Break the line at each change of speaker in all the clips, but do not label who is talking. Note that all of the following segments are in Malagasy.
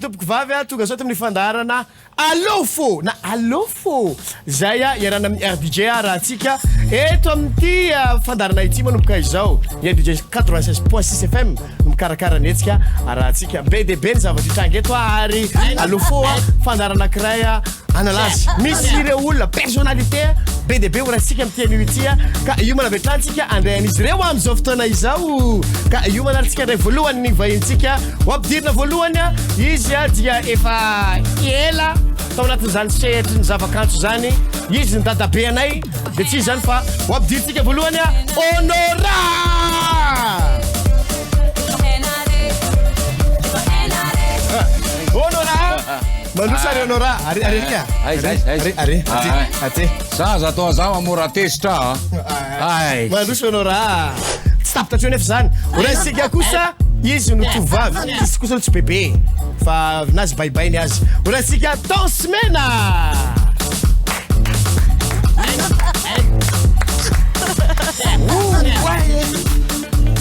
Tompoko vavy tonga zao tamin'ny fandarana Allo Fô na Allo Fô zay iarana amin'ny RDJ raha antsika eto amin'ity fandarana ity manomboka izao RDJ 96.6 FM mikarakara anetsika raha antsika be de be ny zavatra itranga eto ary Allo Fô fandarana kiray analazy misy ireo olona personnalité be de be orantsika amin'ity anio ity ka io manavetrantsika andrehan'izy ireo amin'izao fotoana izao ka io manaritsika indray voalohany ny vahintsika hoampidirina voalohany izy dia efa ela tao anatin'izany sehatry ny zavakanto zany izy ny dadabe anay de tsy zany fa hoampidiritsika voalohany Honora mandrosa ary Honora ary aty
zaza atao aza mamora tesitra
mandrosa Honora tsy tapitra nefa zany oransika kosa izy no tovavy izy kosa tsy bebe fa nazy baibainy azy oransika Tansmena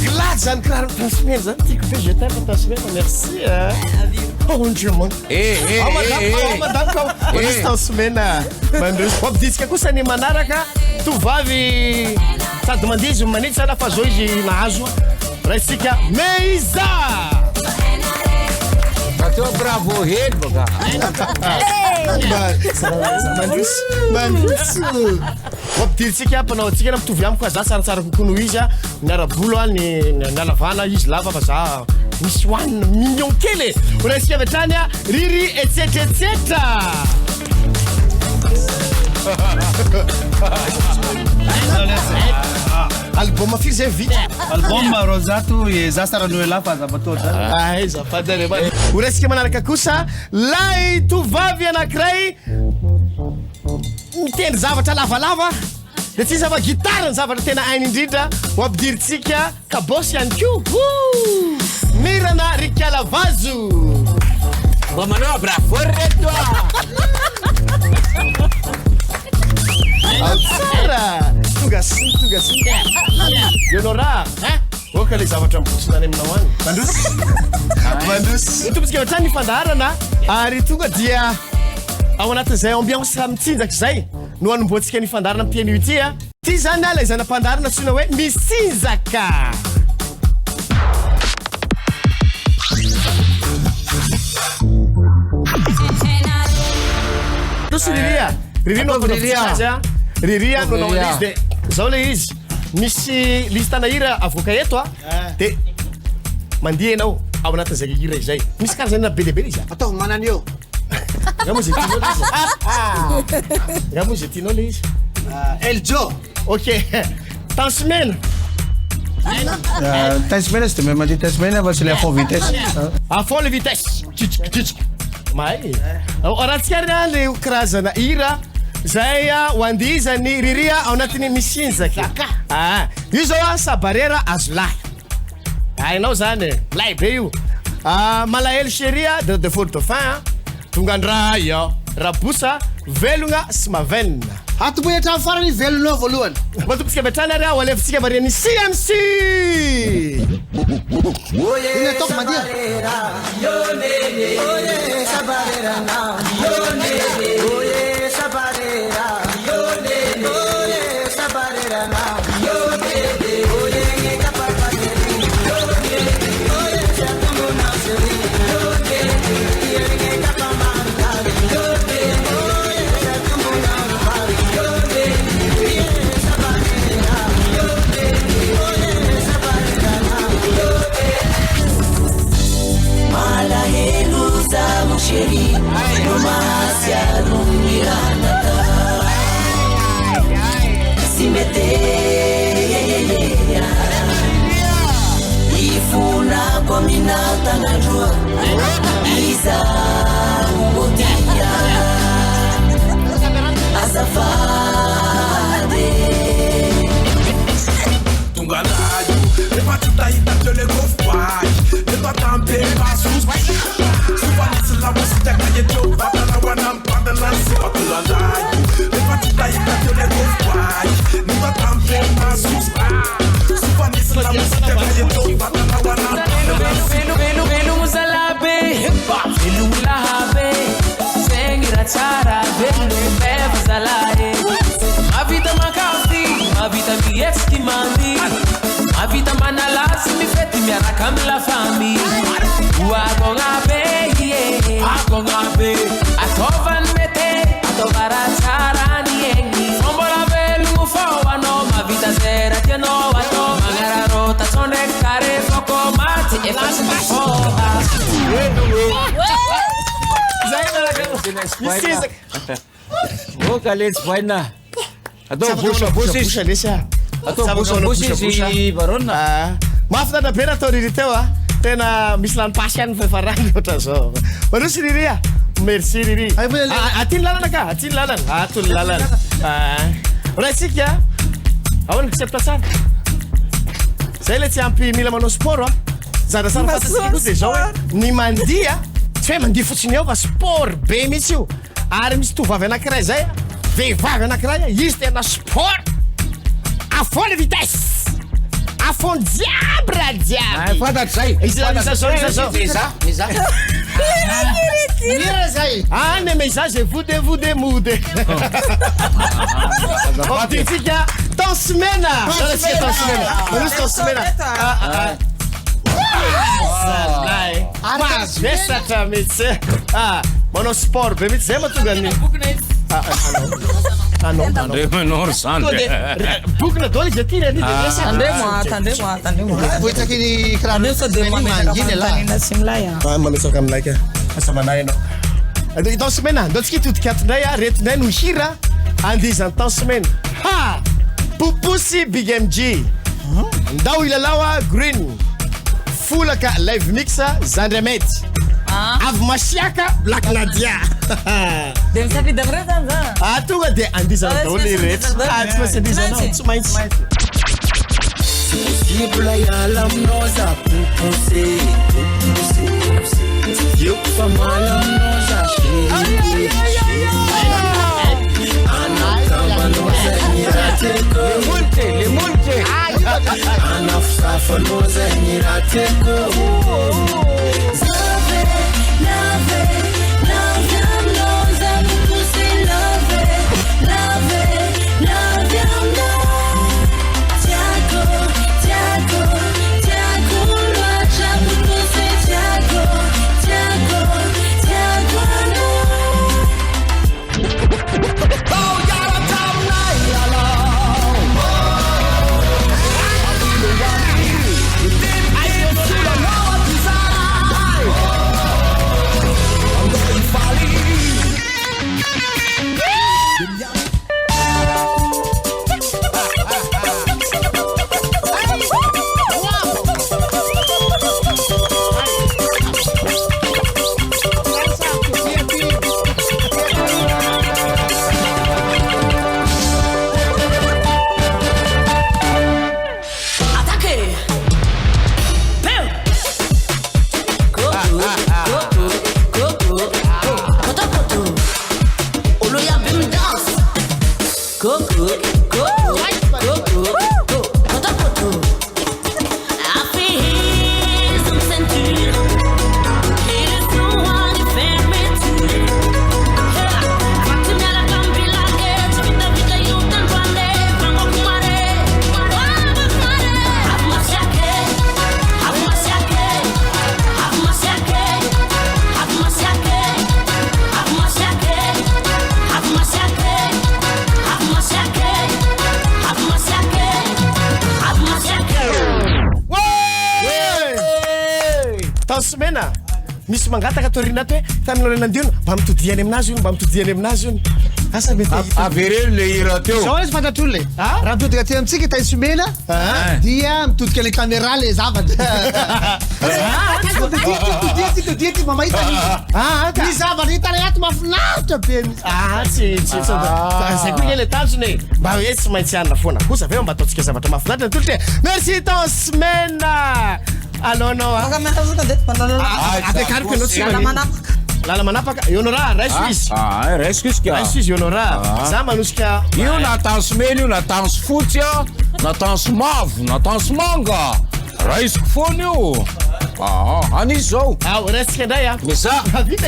glade zany kiraro Tansmena zany tiako be je t'aime Tansmena merci oh Dieu mon madame Tansmena mandrosa hoampiditsika kosa ny manaraka tovavy sady mandeha izy manitsy sana fa zao izy nahazo raisika Meiza
atao bravo hely boka
mandroso hoampidiritsika mpanao atsika na mitovy amiko za tsaratsara kokoa noho izy miarabolo ny alavana izy lava fa za misy hoanina mignon kely oraisika vetrany Riri etsetretsetra album firy zay vita
album Rosato e Zastara Noela fa zabatota
zafadare oraisika manaraka kosa lay tovavy anankiray mitendry zavatra lavalava de tsy zava gitara ny zavatra tena ainy indrindra hoampidiritsika kabosy ihany ko mirana Rikalavazo
mba manao bravo reto
tsara tonga Honora oka le zavatra mibosina any aminao any mandroso itombitsika vetrany ny fandaharana ary tonga dia ao anatin'izay ambiance mitsinjaka zay no anomboantsika ny fandarana ampianio ity ty zany ala izana mpandarana tsina hoe misinjaka tosy Riria no nao izy de zao le izy misy listana hira avoaka eto de mandeha anao ao anatin'izay hira izay misy karazana be de be izy
atao manany eo
Ngamo je tiens le izy
Eljo
ok Tansmena
Tansmena c'est même dit Tansmena va c'est la fond vitesse
à fond la vitesse mai oratsika le karazana hira zay hoandizany Riria ao anatiny misinjaka io zao sabarera azolahy hainao zany lay be io malahelo sheria de faute de fin tonga andray rabosa velogna sy mavenina
atoboetra farany velonao voalohany
matompitsika vetrany ary alefitsika variany CMC
ina toko mandia
Chérie, Romancia Lumiranata Simete Ifuna Kominata Najua Isa Motia Azafade
Tungalayo Repatita ita tele gofpai Neba tampe pasus Suvanisi la musita kaye jo Badala wanam badala si Tungalayo Repatita ita tele gofpai
Etsiky mandy Mavita manalasy mifety miaraka amy la famille Agognabe Agognabe Ataovany mete Ataova raha tsara ny egny Fombola velogno fao anao Mavita zay raha tianao atao Magnararota tsao ndraiky kare foko maty efa sy mifoha
Zay malaka misizaka
Boka letsy vaina. Atao
busha lesy
Atao busha izy Barhone.
Mahafinaritra be natao Riri teo tena misy lanipasy any fefarany ohatra zao. Manosy Riri merci Riri. Aty ny lalana ka, aty ny lalana. Ato ny lalana. Raisika ahoana kiseptra tsara. Zay le tsy ampy mila manao sport zara sara fantasiko de zao ny mandia tsy hoe mandia fotsiny eo fa sport be mihitsy io. Ary misy tovavy anankiray zay vehivavy anankiray izy tena sport à fond de vitesse à fond diable raha diable
Fantatry zay.
Miza
zay
ne message vude moude Optitika ton semaine ton semaine Vesatra mihitsy manao sport be mihitsy zay mahatonga ny
André menor sande.
Bokona dolo izy aty reny
voitaky ny kiraha
mametsaka aminay ka asamanay anao temps semaine ndao tsika todikatondray retondray no hira andizany temps semaine Pupusi Big MG ndao ilalao Green Fulaka live mixa Zandramety Avy Masiaka Black Nadia
Dia misafidy amin'ireo zany za.
Tonga dia andizana daholo ireto tsy maintsy andizanao tsy maintsy
Possible iala aminao za poussé Io fa mal aminao za chérie Anakambanao zay ny rateko
Le multe.
Anafisafanao zay ny rateko
Semena misy mangataka torina ato hoe taminao le nandiona mba mitodiany aminazy io asa mety
Averelo le hira teo.
zao izy fantatry olona raha mitodika aty amitsika tay somena dia mitodika le caméra le zavatra todia ty mamahita ny zavatra hitana ato mafinaritra be
tsy zay koa le tanjony mba hoe tsy maintsy anona foana kosa aveo mba ataontsika zavatra mafinaritra tolotry merci ton semaine allô no apekariko anao tsy lala manapaka ionora ray suisse
Ray Suisse ka.
ray suisse ionora za manosika
Io natanso mena io natanso fotsy natanso mavo natanso manga raisiko foana io anisy zao
resika ndray
misa
vita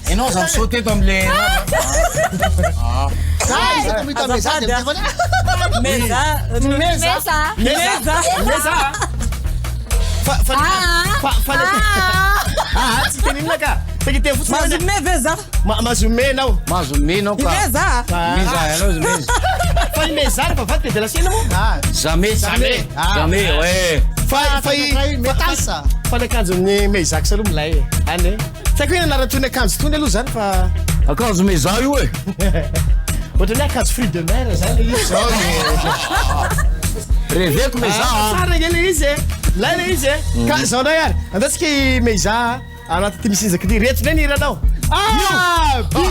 enao za misaute eto amle
Isa kami tayo mesa.
Mesa.
Tsiteninina ka sakite fotsiny
Meza.
mazomenao
Mazomenao ka.
Meza.
Meza alors meza.
fa i mezary fa vady de lasina mo
Jamais. Ouais.
Metasa.
fa ny akanjo amin'ny mezaka saloha milay any tsy haiko hoe nanarantony akanjo tony aloha zany fa
Akanjo meza io e.
ohatra ny akanjo fruit de mer zany izy zao
Reveko meza.
tsara ngely izy lay le izy ka zao ndray ary andatsika i meza anaty ty misy izaka ty retry neny iranao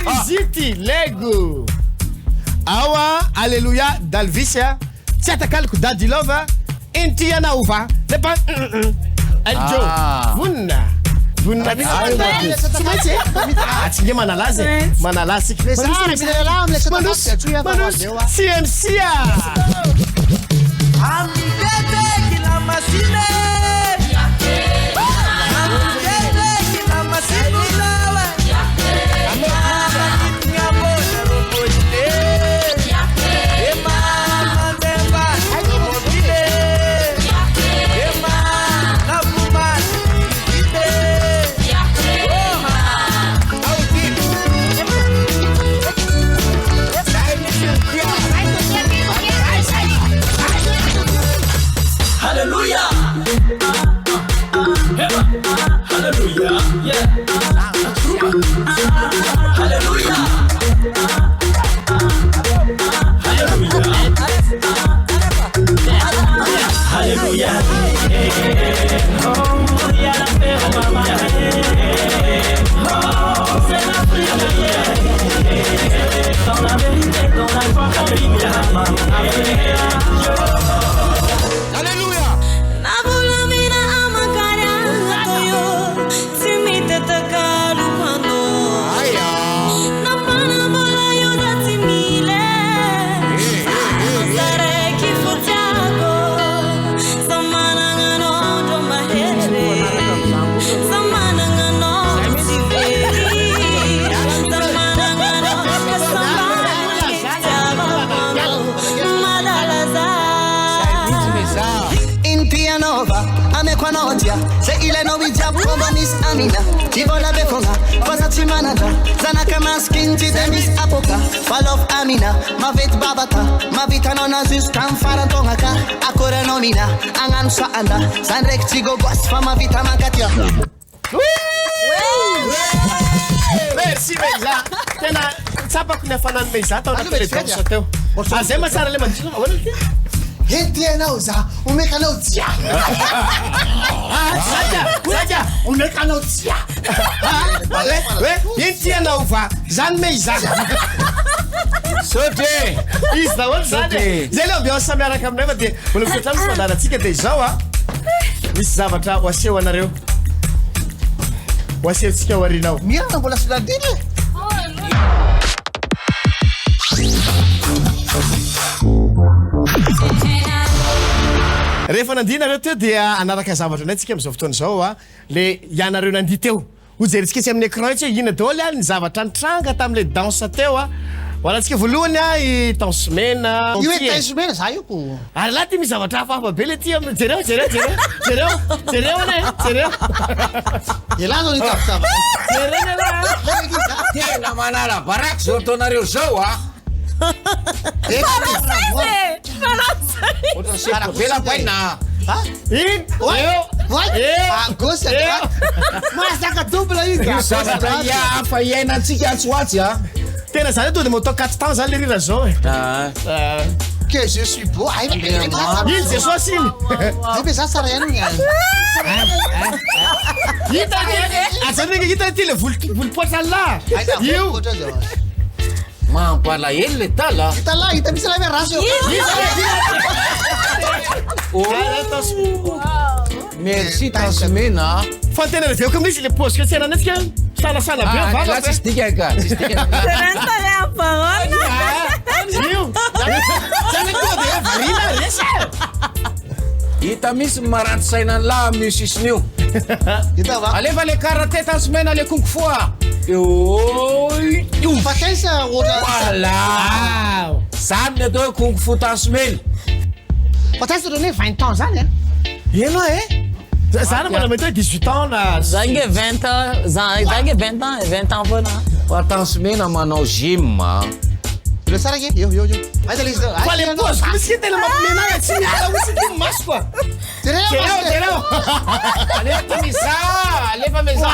bizity lego awa alleluia dalvisia tsy atakaliko dadilova inty anao va lepa aljo vonina tsy maintsy tsy nge manalazy manalazy siemsia
Se ile no bijab kobanis amina Tivola befonga Fasa chimanada Zanaka maskin demis apoka Fall of amina Mavit babata Mavita nona zustan farantongaka Akore nomina Angan sa anda Sanrek tigo gwas Fama vita makatia
Merci Meza tena tsapako ny hafanany Meza tao anaty le dansa teo azay matsara le mandrina ahoana ty
Enti anao za, umekanao dia.
Saja, umekanao dia. Enti anao va, zany Meza.
Sauté.
Izy daholo zany. Zay le ambiance miaraka aminay fa de mbola mitoetra amin'ny fandarantsika de zao misy zavatra ho aseho anareo. Ho asehontsika ao arinao.
Miana mbola soladiny.
Rehefa nandihy nareo teo dia anaraka zavatra anay tsika amin'izao fotoana izao le ianareo nandihy teo hojerentsika tsy amin'ny écran tsy ina daholo ny zavatra nitranga tamin'le danse teo ho anantsika voalohany i tansomena
Io hoe tansomena za io ko.
ary laha ty misy zavatra hafahafa be le ty jereo
Elano ni taptava.
Tena manara baraky zao ataonareo zao Otra sempre pela paina.
Gosta. Mas daqui a dupla aí, cara.
Zavatra hafa iainantsika atsoatsy
tena zany to de moto 4 temps zany le rira zao
Que je suis beau. Ai,
il c'est só assim.
Deve já estar aí, né?
Hita azany hita ty le volompoatra là. Io.
Mampalahelo le tala.
Tá lá, e também você vai ver raço.
Merci tansomena.
Fa tena reveo comme misy le poste que tena antsika sanasana be
Là
vava.
tsisy dika ka.
Serenta le a Barhone.
Io. Zany to de varina resa.
Hita misy maranty sainany la amin'ny sisiny io.
Então vai.
Aleva le karaté tansomena le kung fu. io.
Fa taiza
Voilà. Zany atao concours foot en semaine.
fa taiza reo 20 ans zany
eno zany mbola mety hoe 18 ans na
Zange 20 ans, zange 20 ans, 20 ans foana.
Foot en semaine manao gym.
Reo tsara ke yo aiza le izy deo
fa le pose misy tena mampimenaga tsy miala misy ty maso quoi tereo alefa miza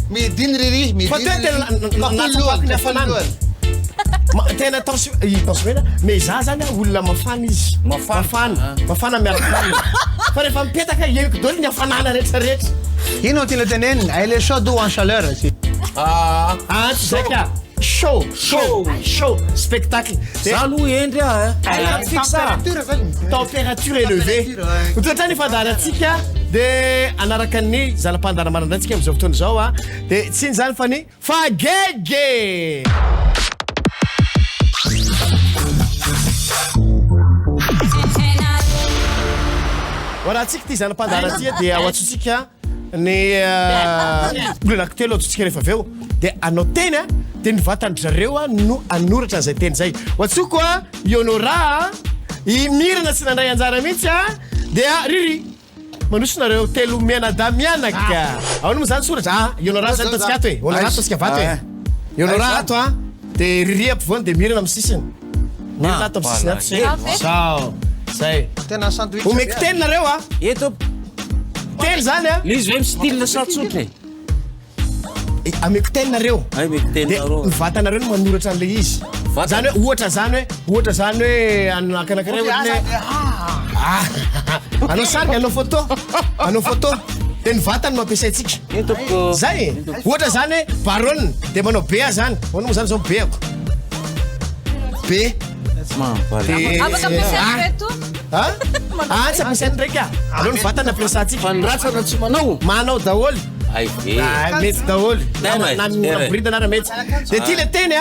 midiny riry
fa tena hafanana tena tensemena mais za zany olona mafana izy mafana miaraka fa rehefa mipetaka heniko dolo ny hafanana rehetrarehetra
ino tena teneny elle est chaude ou en chaleur
tsy zay ka show spectacle
Zany ho endry
température élevée otratra ny fandarantsika de anaraka ny zanam-pandara marandratsika am'izao fotoana zao de tsy ny zany fa ny fagege wala tsika ty zanam-pandara ty de ao atsotsika ny olona telo atsotsika rehefa aveo de anao teny de ny vatandry zareo no anoratra an'izay teny zay oatsoko ionora mirana tsy nandray anjara mihitsy de riry manosonareo telo mianada mianaka ao no zany soratra ionora zany tatsika ato e onora tatsika vato e ionora ato de riry ampovoany de mirana amy sisiny mirana ato amy sisiny ato sao zay
tena sandwich
omeko teny nareo
eto
teny zany
lizy hoe mi style satsotra
ameko teny nareo
ay meko teny
de
nareo
ny vatanareo no manoratra an'le izy zany hoe ohatra zany hoe anakanakare anao sariny anao photo de ny vatany mampiasaitsika zay ohatra zany hoe Barhone de manao bea zany ono mo zany zao beako be
Afaka ampiasaina reto?
tsy ampiasainy ndraiky aleo ny vatany ampiasatsika
fandratsana tsy manao
daholo
ay
mety daholo na brida nara mety de ty le teny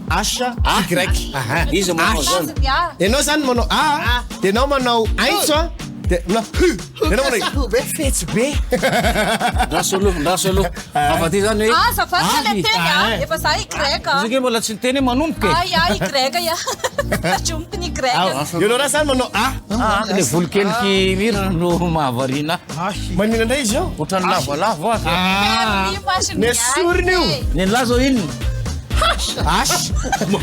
asha y
izy manao zany
ianao zany manao de anao manao aintso de anao manao fetsy be
ndrasolo afa ty zany hoe
Azafady le teny efa za Y
zake mbola tsy niteny manomboka
Y ya Trompo ny Y
ionora zany manao
le volokeliky mirana no mahavarina
manina ndray izy io
ohatrany lavalava
ne soriny io
ny lahy zao inony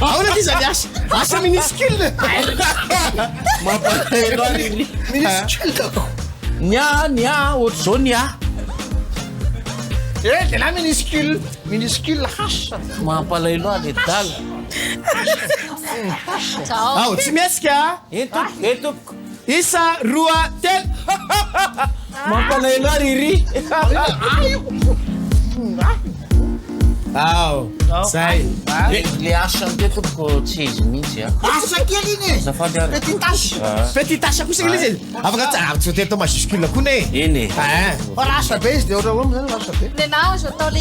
aona ty zany asa minuscule
mampalahelo any nya ohatry zao nya
de la minuscule hasha
mampalahelo any dala
tsy miasika
etopoko
isa roa telo
mampalahelo any ry
zay
le asany tetopoko tsy izy mihitsy
asa kely iny
zafady ary
petit tâche kosa izy afaka tsy hotel tao majuscule kony
eny
asa be izy de otra zany asa be
Le na zo atao le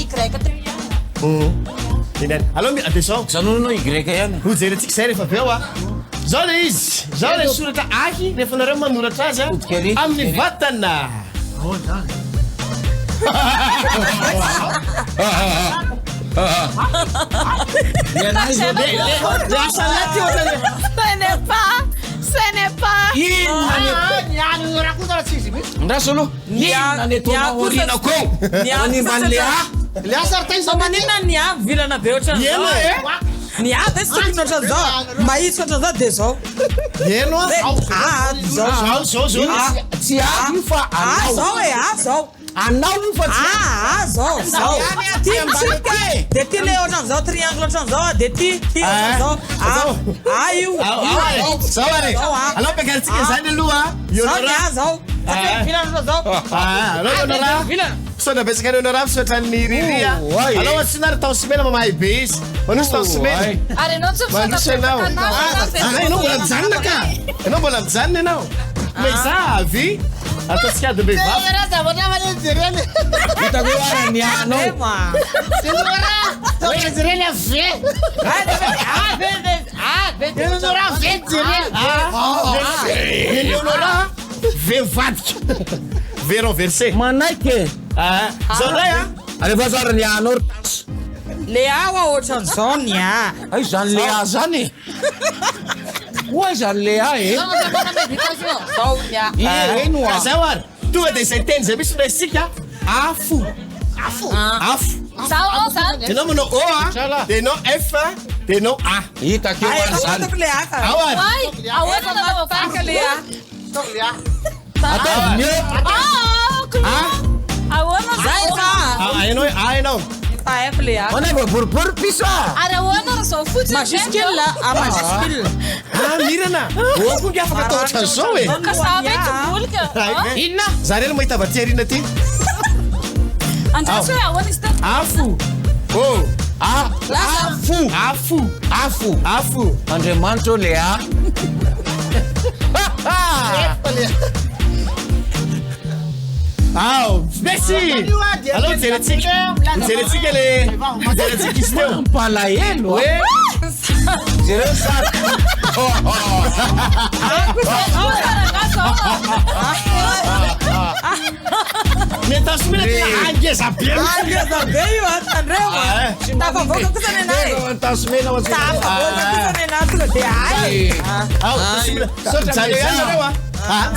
Y
alors attention
zanonanao Y ihany
ho jerentsika zay rehefa aveo zao le izy zao le soratra aky rehefa nareo manoratra azy amin'ny vatana
Ce n'est pas
ndrasolo nanetona orina ko animbanle
le asa taiza
Manina nia vilana be ohatrany zao. Nia de tsy tokony ohatrany zao. Mahitsy ohatrany zao de zao.
eno
zao tsy io fa
Zao zao.
anao io fa tsy
Zao. Ty mitsika. De ty le ohatrany zao triangle ohatrany zao de ty zao. Io.
zao are alors pekaritsika zany aloha ionora
Zao. Vilana zao.
alors ionora sona besaka ionora misotra ny riria alors atsinary tao semena mamahay be izy manosy tao semena
Ary anao tsy
mandroso anao enao mbola mijanona ka enao mbola mijanona enao mais za avy ataontsika de bevavy
hitako hoe nianao
Leonora ve mivadika ve renversé
manaiky
Zao ndray
Alefa zara ny anao.
Lea wa ohatran'izao ny a.
Ay zany Lea zany. Oa zany Lea e.
Zao ny a.
Eno a.
Zao ary tonga dia izay teny zay misy raisitsika afo. Tenao manao O tenao F tenao A.
Hitako eo ary zany.
Lea ka.
Ao ary.
Ahoana nanao
Taka Lea.
Ataovy ny
ahoana
Zay ka.
Hainao hoe A ianao.
Fa F Lea.
manaiva boribory piso a.
ary ahoana zao fotsiny
Majuscule a majuscule.
Mirana. O konga afaka atao ohatran'izao e.
kasava itobolika
Inona? Zareo mahita avy aty aoriana aty.
andraso hoe ahoana izy ty
Afo. Oh. Afo.
Andriamanitra Lea.
Merci. Alors mijerentsika izy teo.
Mampalahelo a. Jereo saka.
Mentasomina tena angeza be.
Angeza be io Andrea. Tafavoaka kosa ny anay.
Mentasomina wa.
Tafavoaka kosa ny anay tonga dia ay.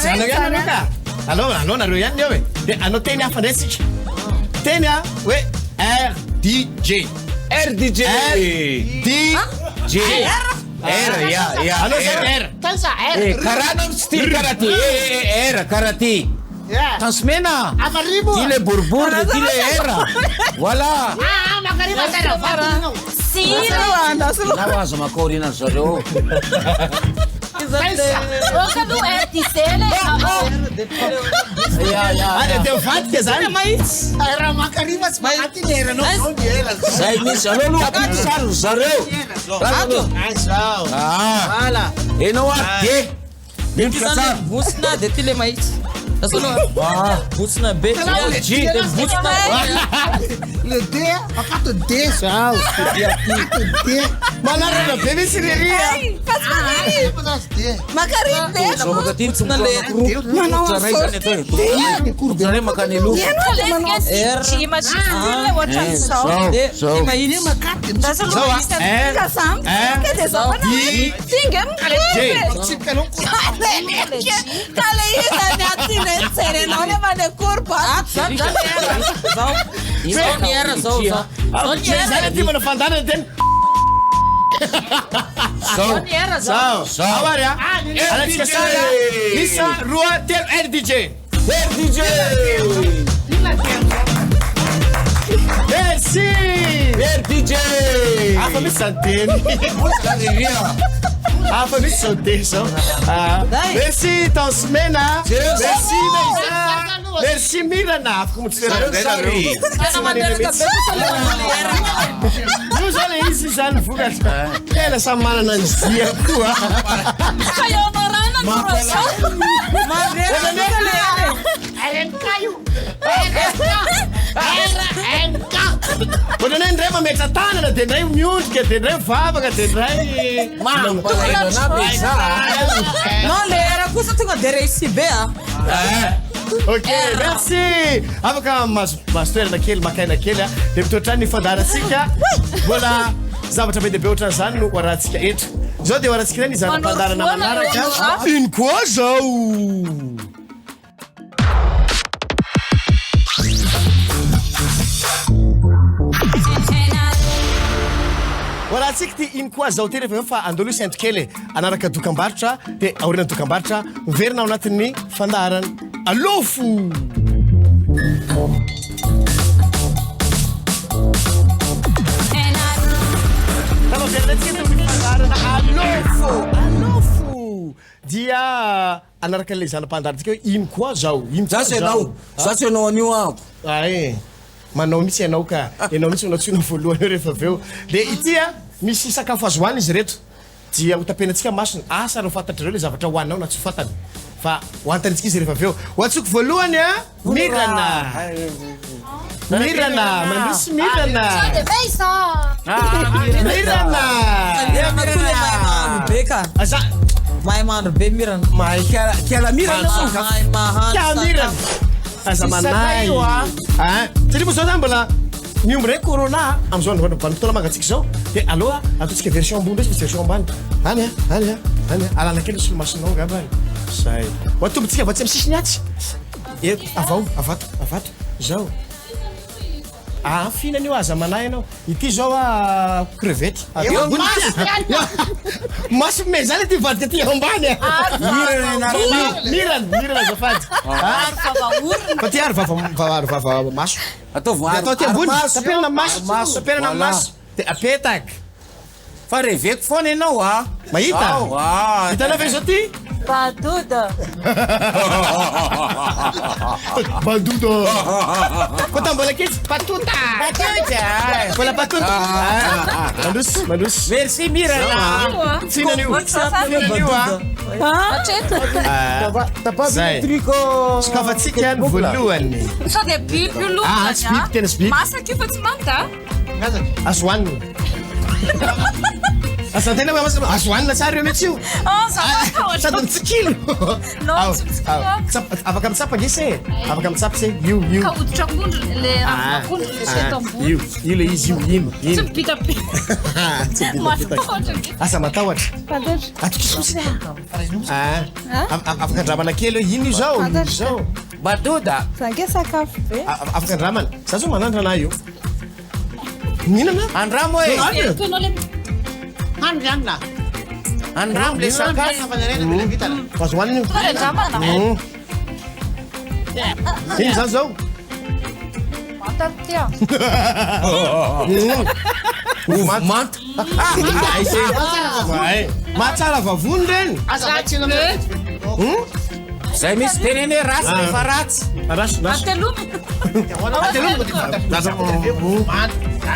Zana ihany ka. Allo nareo ihany neo e. Dia anao teny hafa ndray sika. Teny hoe RDJ.
RDJ. R ya.
Allo R.
tansa r
Karano style karate. R karate. Tasmena.
Avaribo.
Dile boribory dile era. Voilà.
Magariba sana.
siro
Nawaza makorina zareo.
okadu ertisele
Ada teu fatka zany.
Era magariba tsy mahaty lera no.
Zay misy anao aloha ampisaly zareo.
Zao.
Voilà. Enao a de. Milika tsara.
Busna de tile mahitsy. Busna be.
G de busna.
Le D, akato D zao. D.
Manarana be misy riria.
makaribe
So makatiny tsona le. Zaray zany atao. Zaray makany aloha.
imagine ohatran'izao
Zao.
Mahitsy.
kale izany atinetserenao levane kurpa
Zao. Zao ny era zao.
Zany aty mana fandarana teny. Zao. Awary a. Alatsika sara. Isa roa telo RDJ.
RDJ.
Merci.
RDJ.
Afa misy zany teny. Afa misy zao teny zao. Merci Tasmena. Merci Meisa. Merci Mirana. Afaka motsirana. Io zany izy zany vokatra. Tena samy manana ny zia koa. Ohatrany ndray mametra tanana dia ndray miondrika dia ndray mivavaka dia ndray
Non le era kosa tonga dia réussi be a.
Ok, merci. Afaka masotoerana kely makaina kely a dia mitoetrany ny fandarantsika mbola zavatra be dehibe ohatrany zany no hoarantsika eto. Zao dia hoarantsika ny zanam-pandarana manaraka iny koa zao. Hoarantsika ty iny koa zao ty rehefa fa andolo sainto kely anaraka dokam-barotra dia aoriana dokam-barotra miverina ao anatin'ny fandarana Allo Fô. Allo Fô dia anaraka le zanam-pandarantsika hoe ino koa zao.
Zasy ianao. Zasy ianao anio ako.
Ay, manao mitsy ianao ka. Ianao mitsy manao tsino voalohany rehefa aveo. Dia ity misy sakafo azo hoany izy reto. Dia hotapenantsika masony asa reo fantatrareo le zavatra hoaninao na tsy fatany. Fa hoantanitsika izy rehefa aveo. Hoantsiko voalohany mirana. Mirana, misy mirana. Mirana.
Beka.
Asa
Mahay mahandro be mirana.
mahay kiala mirana.
Mahay mahandro.
Kiala mirana. aza manay satria moa zao zany mbola miombo ndraiky corona am'zao vanimpotoana mangatsika zao de aloha ataotsika version ambony ndraiky version ambany any alala kely solomasonao ngamba any zay watombontsika va tsy am'sisiny atsy eto avato zao fihinany io aza manay anao ity zao crevette maso me zany ty vadika ty ambany mirana zafady fa ty ary vava maso atao ty ambony tapenana maso de apetaky
fa reveko foana ianao
mahita hitanao ve zao ty
Baduda.
Kota mbola kitsy patuta. Mbola patuta. Mandosy. Merci Mirana. Fihinan'io. Skafatsika ny voalohany.
Sao dia biby io lohany.
Tsy biby tena tsy biby.
Masaka io fa tsy manta.
Azo hoanina. Asantena hoe azo hoanina tsara io mihitsy io. Sady mitsikilo. Afaka mitsapa ngesy afaka mitsapa se io.
Ka hoditra akondro le akondro le seto ambony.
Io le izy io ino.
Tsy mipitapita.
Asa matahotra. Atokisy afaka andramana kely hoe ino zao. Badoda.
Zange sakafo be.
Afaka andramana. Za zao manandra anahy io. Mihinana?
Andramo e.
Andriana.
Andramo le sakafo.
Azo hoanina io.
Andramana.
Ino zany zao?
Manta
Manta. Mahatsara vavony reny.
Zay misy teneny hoe ratsy nefa ratsy.
Atelomy.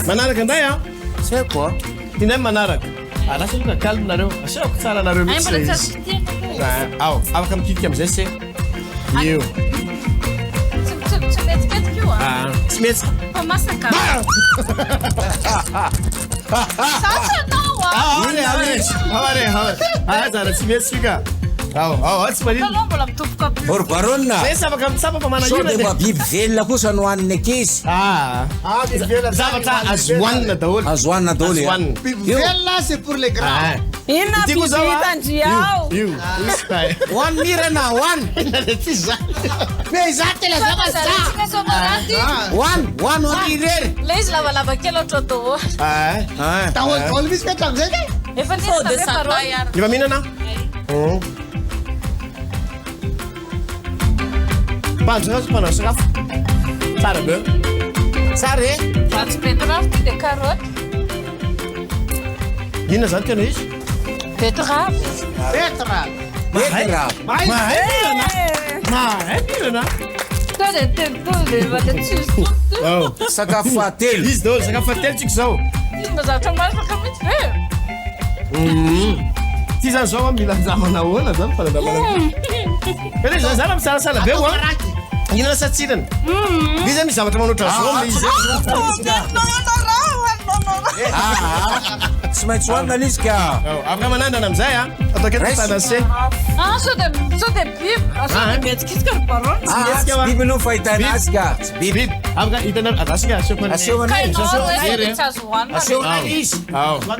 Manaraka anday
Sai koa.
Tinay manaraka. Lasa aloha calme nareo. Aseako tsara nareo
Ay mbola
mihitsy
tsy
izy.
tiana.
Ao, afaka mikitika am'zay se. Io.
Tsy metsiketiky io
Tsy metsy.
Fa masaka.
Zara tsy metsy fika. Ao, tsy manino.
Taloha mbola mitoboka be.
Or Barhone.
Zay afaka mitsapa fa
Sao
manahira.
de mba biby velona kosa no hoaniny ankizy.
Zavatra azo hoanina daholo.
Azo hoanina daholo.
Azo hoanina.
Là, c'est pour les grands.
Inona biby hitandriao?
Io.
Hoan Mirana, hoan.
Mais zate la
Hoan irery.
Le izy lavalava kely ohatry atao.
Taolo misy petra am'zay kay.
Efa nina be Barhone.
Efa mihinana? Panjo panao sakafo. Tsara be. Tsara e.
Vatsy betravy ty de carotte.
Inona zany tena izy?
Betravy.
Petra.
Mahay mirana.
Sao dia telo efa le tsisy.
Sakafo fahatelo.
Izy daholo sakafo fahatelo tsika zao.
Mba zavatra masaka mihitsy be.
Ty zany zao mila zamana hoana zany fanandramana. Kale zany zany misarasala be ho. Inona satsirana? Izy misy zavatra manoatra zao le izy.
Tsy maintsy hoanina izy ka.
Afaka manandrana am'zay atao keto tanase.
Sao dia biby. Sao dia metsikitsika ry Barhone.
Tsy biby no fahitana azy ka. Tsy biby.
Afaka hitanao atasika asehoko
Aseho anay.
Kainao hoe tsy azo hoanina.
Aseho anay izy.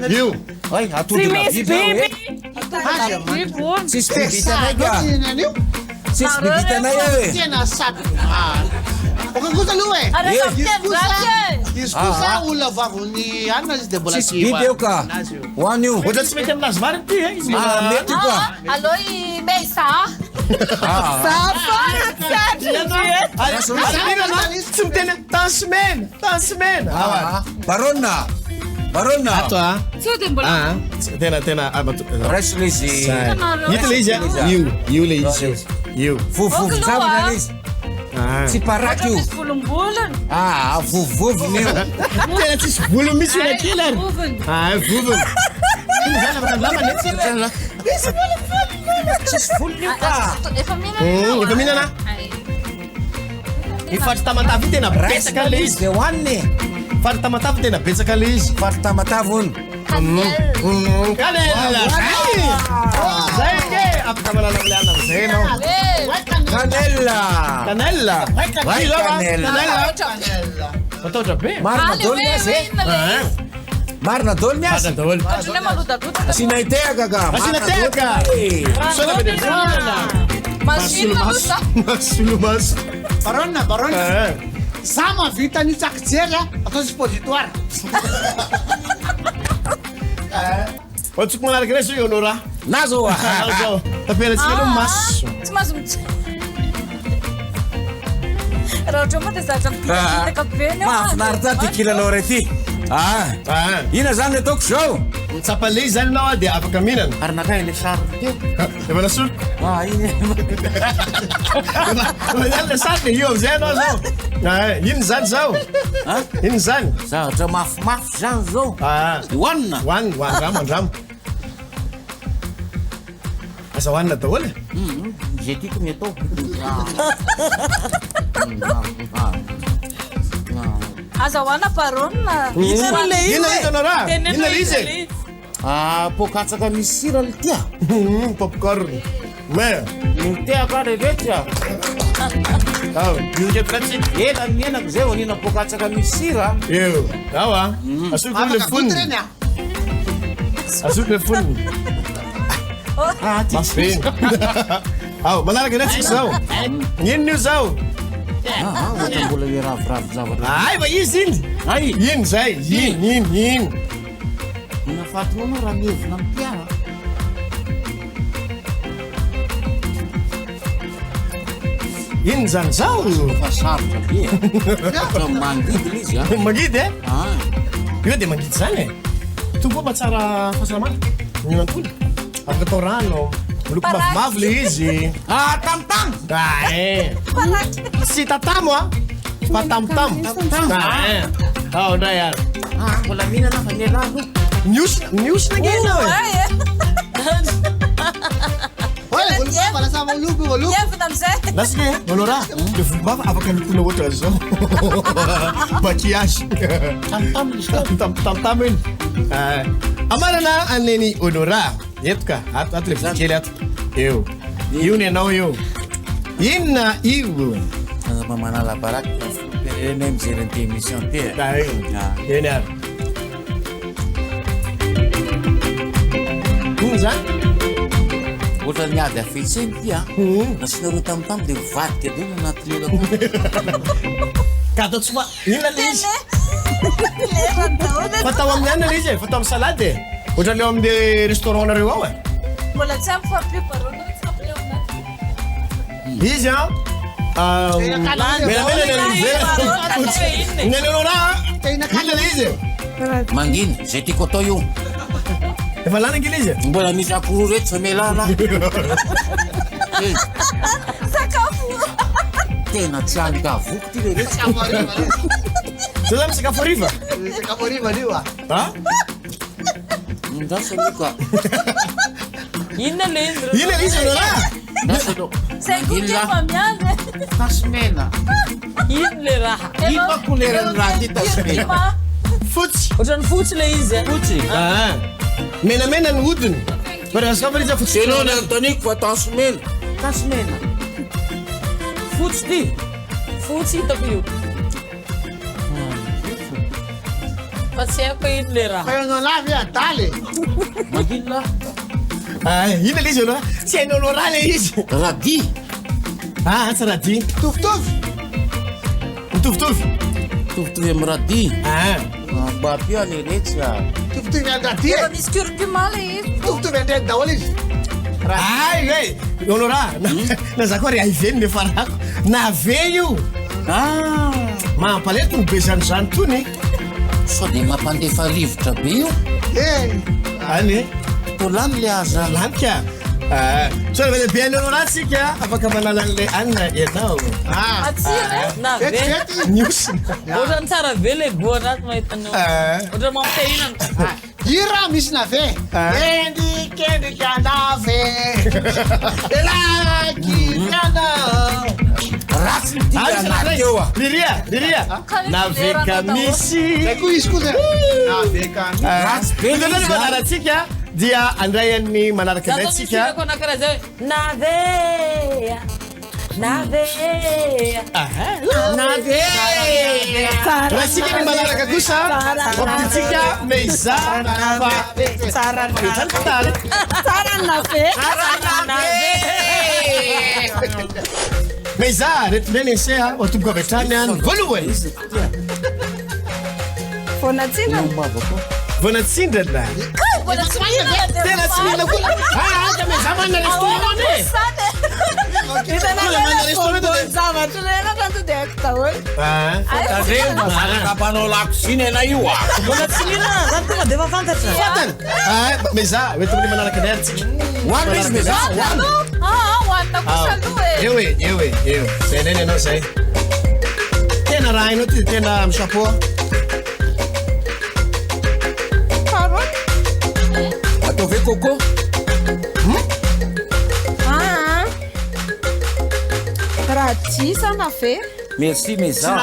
Io.
Ay, atody na biby ao e.
Biby hono.
Tsisy biby hitanay ka.
Tinan'io.
Tsisy biby hitanay eo e.
Tena sato. Kosa aloha e.
Araka miteny zaky.
Izy kosa olona vavony anina izy de mbola
Tsisy biby eo ka. Hoan io.
Ohatra tsy mety aminazy mariny ty izy.
Mety koa.
Allo i mesa.
Tsy miteny tan semaine.
Barhone.
Ato
Sao dia mbola.
tena
Raiso le izy.
hita le izy io le izy io.
Vovovo tsabona le izy. Tsy paraky io.
Misy volombolony.
Vovovovony io.
Tena tsisy volo misy ina kely ary.
Vovony.
Vovony. Ino zany afaka andramana
Tsisy volony io ka.
Efa mihinana.
efa mihinana. Ifatry tamatavy tena betsaka le izy.
De hoaniny.
Fary tamatavy tena betsaka le izy.
Fary tamatavy hono.
Canela. Zay ke afaka manala le anao zay anao.
Canella.
Canella.
Vai canella.
Canella. Mataotra be.
Marina dolo miasa e. Marina dolo miasa.
Dolo.
Asina iteka ka.
Asina iteka. Sono vede buona. Masulumas.
Barhone. Za mahavita ny tsakijely atao suppositoire.
Otsiko manaraka reso io Nora.
Nazo.
Nazo. Tapelatsika aloha maso.
Tsy mahazo raha ohatra moa dia zatra mipitaka be ny
mahafinaritra ty kilalao rety. Ina zany ataoko zao.
Mitsapa le zany anao dia afaka mihinana.
Ary nakay le sary teo.
Efa nasolo.
Iny.
Zany le sary io amizay anao zao. Ino zany zao? Ino zany?
Zavatra mafimafy zany zao. Hoanina.
Hoanina, andramo. Aza hoanina daholo e?
Zay tiako ny atao.
aza hoana Barhone.
Inona le izy?
Pokatsaka misy sira le tia.
Popcorn. Mais
ny tia ka rehetra.
Minika pratique.
Ela menako zay anina pokatsaka misy sira.
Eo. Awa. Asoko le fonony. Asoko le fonony. Masfin. Manaraka na tsika zao. Ino io zao?
Ohatra mbola le ravoravo zavatra.
Fa izy iny. Ino zay? Ino.
Nafatinao moa raha mihevina amin'ny tia.
Ino zany zao?
Fa sarotra be. Mangidy le izy.
Mangidy e? Io dia mangidy zany e. Tombo mahatsara fahasalamana. Mihinantoly. Afaka atao rano. Miloko mavomavo le izy.
Tamtam.
Sy tatamo fa tamtam. Ndray ary.
Mbola mihinana fa nialalo.
Miosina ngena e. Lasika manora le volombafa afaka lokona ohatra zao. Maquillage. Tamtam iny. Amarana aneny Honora. Eto ka, ato le vilikely ato. Eo. Io ny anao io. Inona io?
Mba manala baraky eny mijery ty émission ty.
Eny ary. Ino zany?
Ohatra niady afetseny ty nasinareo tamtam dia vadika be anaty lela.
Ka atao tsy inona le izy? Fatao amin'ny anina le izy e, fatao amin'ny salady e. Ohatra leo amin'ny restaurant nareo ao e.
Mbola tsy ampy fa be Barhone tsy ampy leo anaty.
Izy menamena le izy.
Manginy, zay tiako atao io.
Efa lana ngila izy?
Mbola misy akoro reto fa melana.
Sakafo.
Tena tsy alika avoko ty le reto.
Zao zany sakafo hariva?
Sakafo hariva io
Ndasa luka.
Inona le izy?
Inona le izy Honora?
Zay goûté fa miandry.
Tasmena.
Ino le raha?
Ino koleran'ny raha ty tasmena?
Fotsy.
Ohatrany fotsy le izy.
Fotsy.
Menamena ny hodiny. Resaka izy fotsy.
Selon ny antoniko fa tasmena. Tasmena.
Fotsy ty. Fotsy hitako io. Fa tsy haiko ino le raha.
Fa io lava adaly.
Magina.
Inona le izy Honora? Tsy hainao Honora le izy.
Radi.
Tsy radi.
Mitovitovy.
Mitovitovy.
Mitovitovy amin'ny radi. Mbapio any rehetra.
Mitovitovy amin'ny radi.
Efa misy curcuma le izy.
Mitovitovy amin'ny redi daholo izy.
Honora, na za koa ry ahiveny le farako. Nave io. Mampalety ny be zany tony.
Sao dia mampandefa rivotra be io.
Any
to lany le aza.
Lanika. So le be any Honora tsika afaka manala an'le anina ianao.
Atsira na ve.
Niosina.
Ohatrany tsara be le goanazy mahita anao. Ohatrany mampihinana.
Ira misy nave. Kendrika nave. Elakikana.
Ratsy ty anaty eo
Liria. Naveka misy.
Zay koa izy koa zay. Naveka misy.
Ratsy be le izy.
Manaratsika dia andray ny manaraka antsika
anakiraha naveia naveia
raha sika ny manaraka kosa opitsika meza meza retineny eseha otomboka avy atrany any voalohany voanatsindrana tena tsy mila koa meza manana restaurant
Panao lakusiny ana io
tsy mila zany tonga de efa fantatra
meza oetin'ny manaraka anay atsika
hoany izy meza
hoanina kosa aloha e.
eo zay neny anao zay tena raha inao ty tena misapoa
atao ve coco
raha ty sana ve
merci meza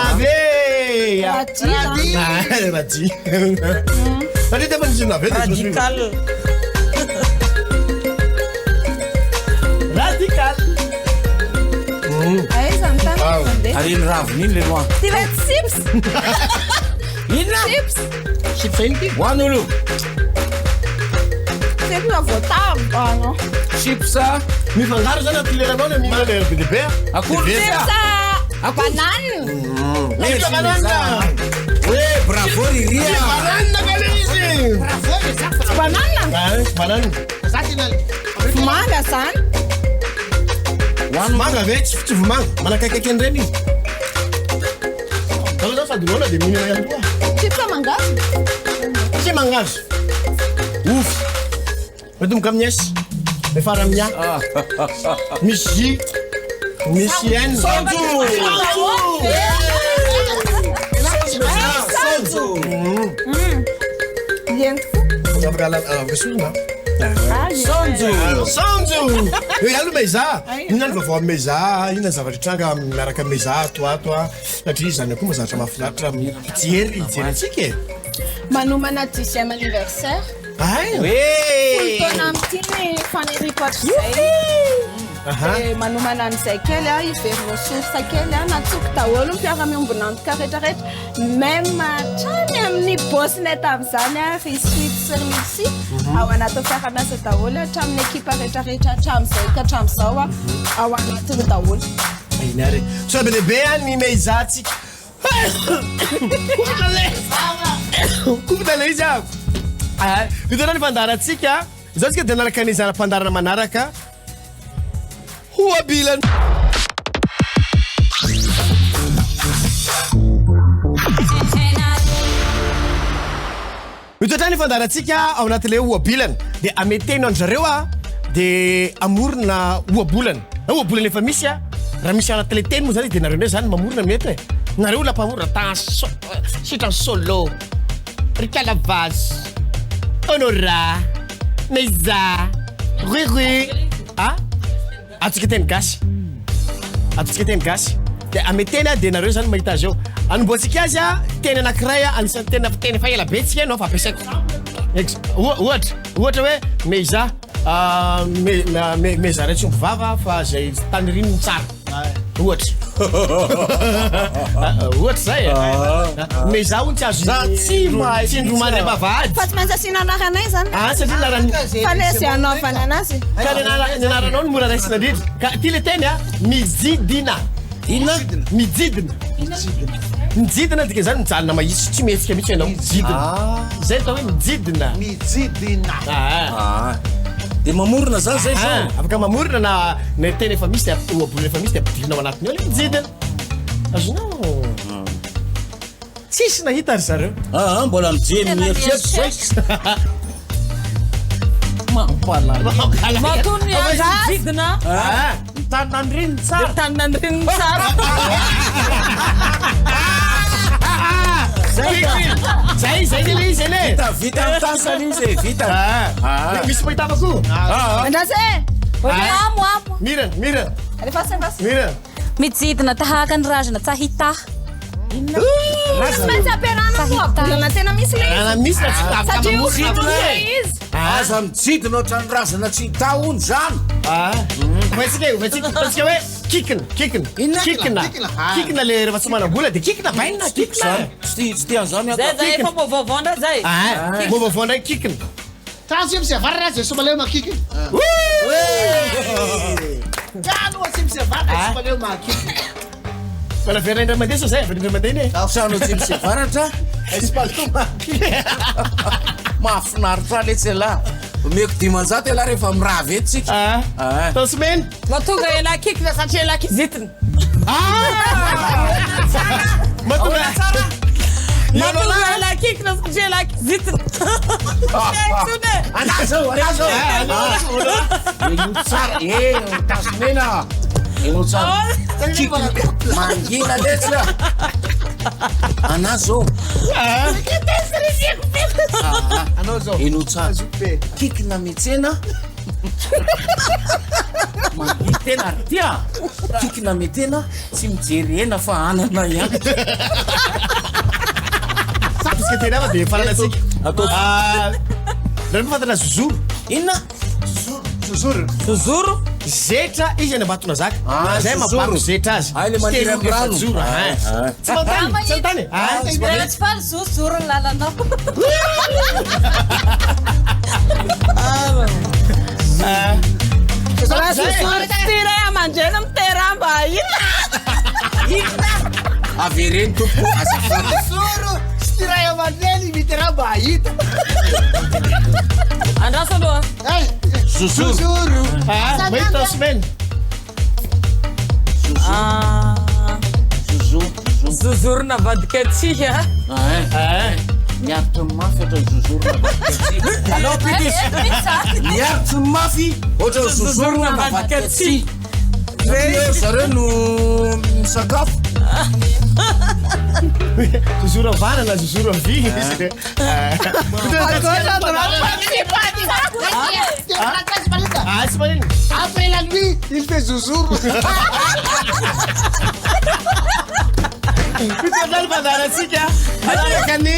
radi satria tena nisy nave
radical
aizany tany
areny raviny iny le loa
ty vet chips
inona
chips iny ty
hoany olo
sepna voatavo
chipsa
mifangaro zany ampileranao le mihina le be debe
akory
banane
oe bravo riria
banane kale izy banane
manga zany
manga ve tsy vomanga manakaiky an'ireny izy zao zao sady loana de mihinana ihany koa
chipsa mangazo
tsy mangazo ofy metomboka amin'ny esy efara amia misy misy hena sanjo alo meza ina ny vavao meza ina zavatra tranga miaraka meza toatoa satria zany koa mazatra mahafinaritra mijery atsika
manomana 10e anniversaire taona amtiny faneripaty zay manomana an'izay kely iverinao source kely natsoko daholo mpiara-miombonantoka rehetrarehetra même trany amin'ny bossinay tam'izany risuite sur merci ao anaty fiara-miasa daholo hatramin'ny ekipa rehetrarehetra hatram'izay ka hatram'izao ao anatiny daholo
inare so be lehibe ny meizatsika kopitale izy ao hitanao ny fandarantsika zao tsika de anaraka ny zana-pandarana manaraka hoabilany mitoatrany fandarantsika ao anatin'le hoabilana de ameteno andrareo de amorona hoabolana hoabolana efa misy raha misy anaty le teny moa zany de nareo ndray zany mamorona mety nareo lampamorona sitran solo ricalavage honora meza rui atsika teny gasy de ameteny de nareo zany mahita azy eo anomboatsika azy teny anankiray anisan'ny teny efa ela betsika anao fa ampiasaiko ohatra hoe meza meza ray tsy ombivava fa zay tany rininy tsara ohatra zay meza ony tsy azo tsy indromany bavady
fa tsy maintsy asina anaranay zany
satria
fa le zay anaovana anazy
ka ny anaranao ny mora raisina indrindra ka ty le teny mijidina mijidina dika zany mijalona mahitsy tsy mihetsika mihitsy ianao mijidina zay atao hoe mijidina
de mamorona zany zay fa
afaka mamorona na teny efa misy oabolona efa misy de ampidirinao anatiny ao le mijidina azonao tsisy nahita ry zareo
mbola mijeny mieritreritry zay
matony jidina
tanandriny tsara
tanandriny tsara
zay le izy ele
vita am'tasany izy vita
misy mahitavako
mandrasy amo
mirana
mijidina tahaka ny razana tsahita tsy maintsy ampiarana moabolana tena misy le izy
misy
satria obolana izy
aza mijidina ohatran'nyrazana tsy taony zany.
Ovatsika hoe kikina le rehefa tsy manam-bola de kikina baina kikina.
Tsy tiany zany
zay efa vaovao ndray zay.
Vaovao ndray kikina.
Trano misy avara zay somaleo makikina. Trano tsy misy avara somaleo makikina.
Wala vera indray mandeha so zay vera indray mandeha iny.
Trano tsy misy avaratra. Mahafinaritra le tsela. Omeko 10 ela rehefa mirava eto tsika.
Tosmen.
Matonga ela kikina satria ela kizitina.
Matonga tsara.
Matonga ela kikina satria ela kizitina.
Anazo. Ino tsara. Tasmena. Ino tsara. Kikina mangina letsika. Anazo. Ino tsara. Kikina metsena. Tena tia. Kikina metena tsy mijery hena fa anana ihany.
Sapisika tena ava de farana tsika. Raha mifantana zozoro.
Inona?
Zozoro.
Zetra izy any ambatona zaka. Zay mamparo zetra azy.
Ay le maniry amin'ny rano.
Tsy mantany.
Tsy faly zozoro ny lalanao.
Raha zozoro tiray aman-dreny mitera mba ina.
Avereny tompo azafady.
Zoro stiray aman-dreny mitera mba hita.
Andraso aloha.
Zozoro.
Mahita semaine.
Zozoro navadika atsika.
Miaritra mafy ohatran'ny zozoro navadika. Allo Pidis. Miaritra mafy ohatran'ny zozoro navadika atsika. Zareo no misakafo.
Zozoro avana na zozoro avy.
Après la nuit, il fait zouzour.
Zala pandaratsika. Araka ny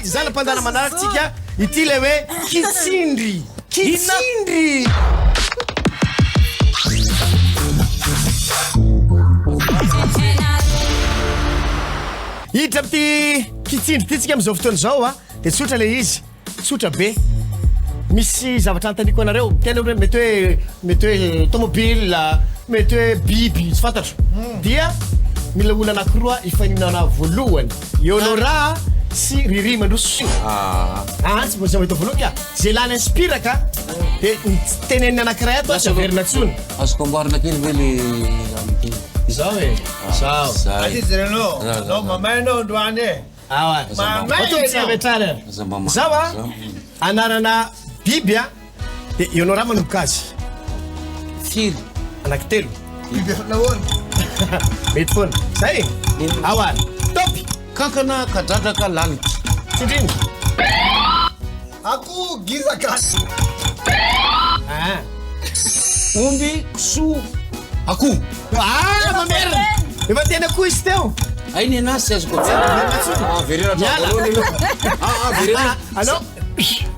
zala pandara manaratsika. Ity le hoe kitsindry. Kitsindry. Hidra amty kitsindry ty tsika am'izao fotoana zao de tsotra le izy. Tsotra be. Misy zavatra antaniko anareo. Tena hoe mety hoe tomobile, mety hoe biby, tsy fantatro. Dia mila olona anankiroa ifaninana voalohany. Ionora sy Riri mandroso. Tsy mbola mahita voalohany. Zay lany inspiraka de teneniny anankiray ato tsy averina tsony.
Azoko amboarina kely ve le
Zao e. Zao.
Izy reno. No mamainao androany e.
Awa. Zao anarana biby de ionora manomboka azy.
firy
Anankitelo.
Biby nahoana?
Mety foana. Zay. Awa. Topy.
kankana kadradraka lalitra.
Tsindriny.
Akoho gizaka.
Omby, kisoa, akoho.
Mamerina. Efa tena akoho izy teo.
Ainy anazy sy azoko verena verena.
Allô?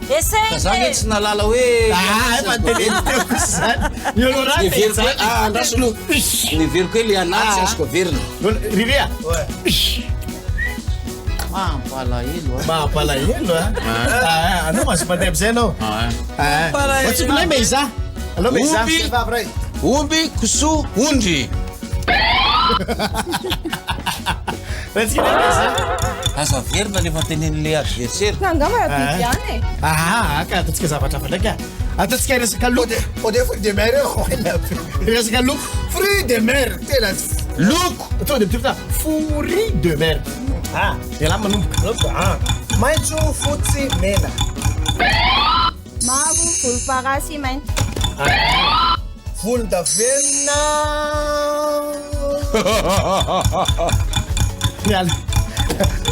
Ka zany tsy nalala hoe
Efa teneny teo zany. Ionora
veriko andraso aloha. Ny veriko hoe le anazy sy azoko verina.
Riria.
Mampalahelo.
Mampalahelo anao mahazo mandeha am'zay anao. Ohatsy milay meza. Allô meza.
Omby, kisoa, ondry.
Ratsika lay meza.
Aza verina nefa tenen'le adversaire.
Angamba biby ihany e.
Ka ataontsika zavatra hafa ndraika. Ataontsika resaka loko.
Ode fruit de mer.
Resaka loko.
Fruit de mer. Tena
Loko. Tonga de mitondra fruit de mer. Ela manomboka.
maitso, fotsy, mena.
Mavo, volomparasy, mainty.
Volondavenona.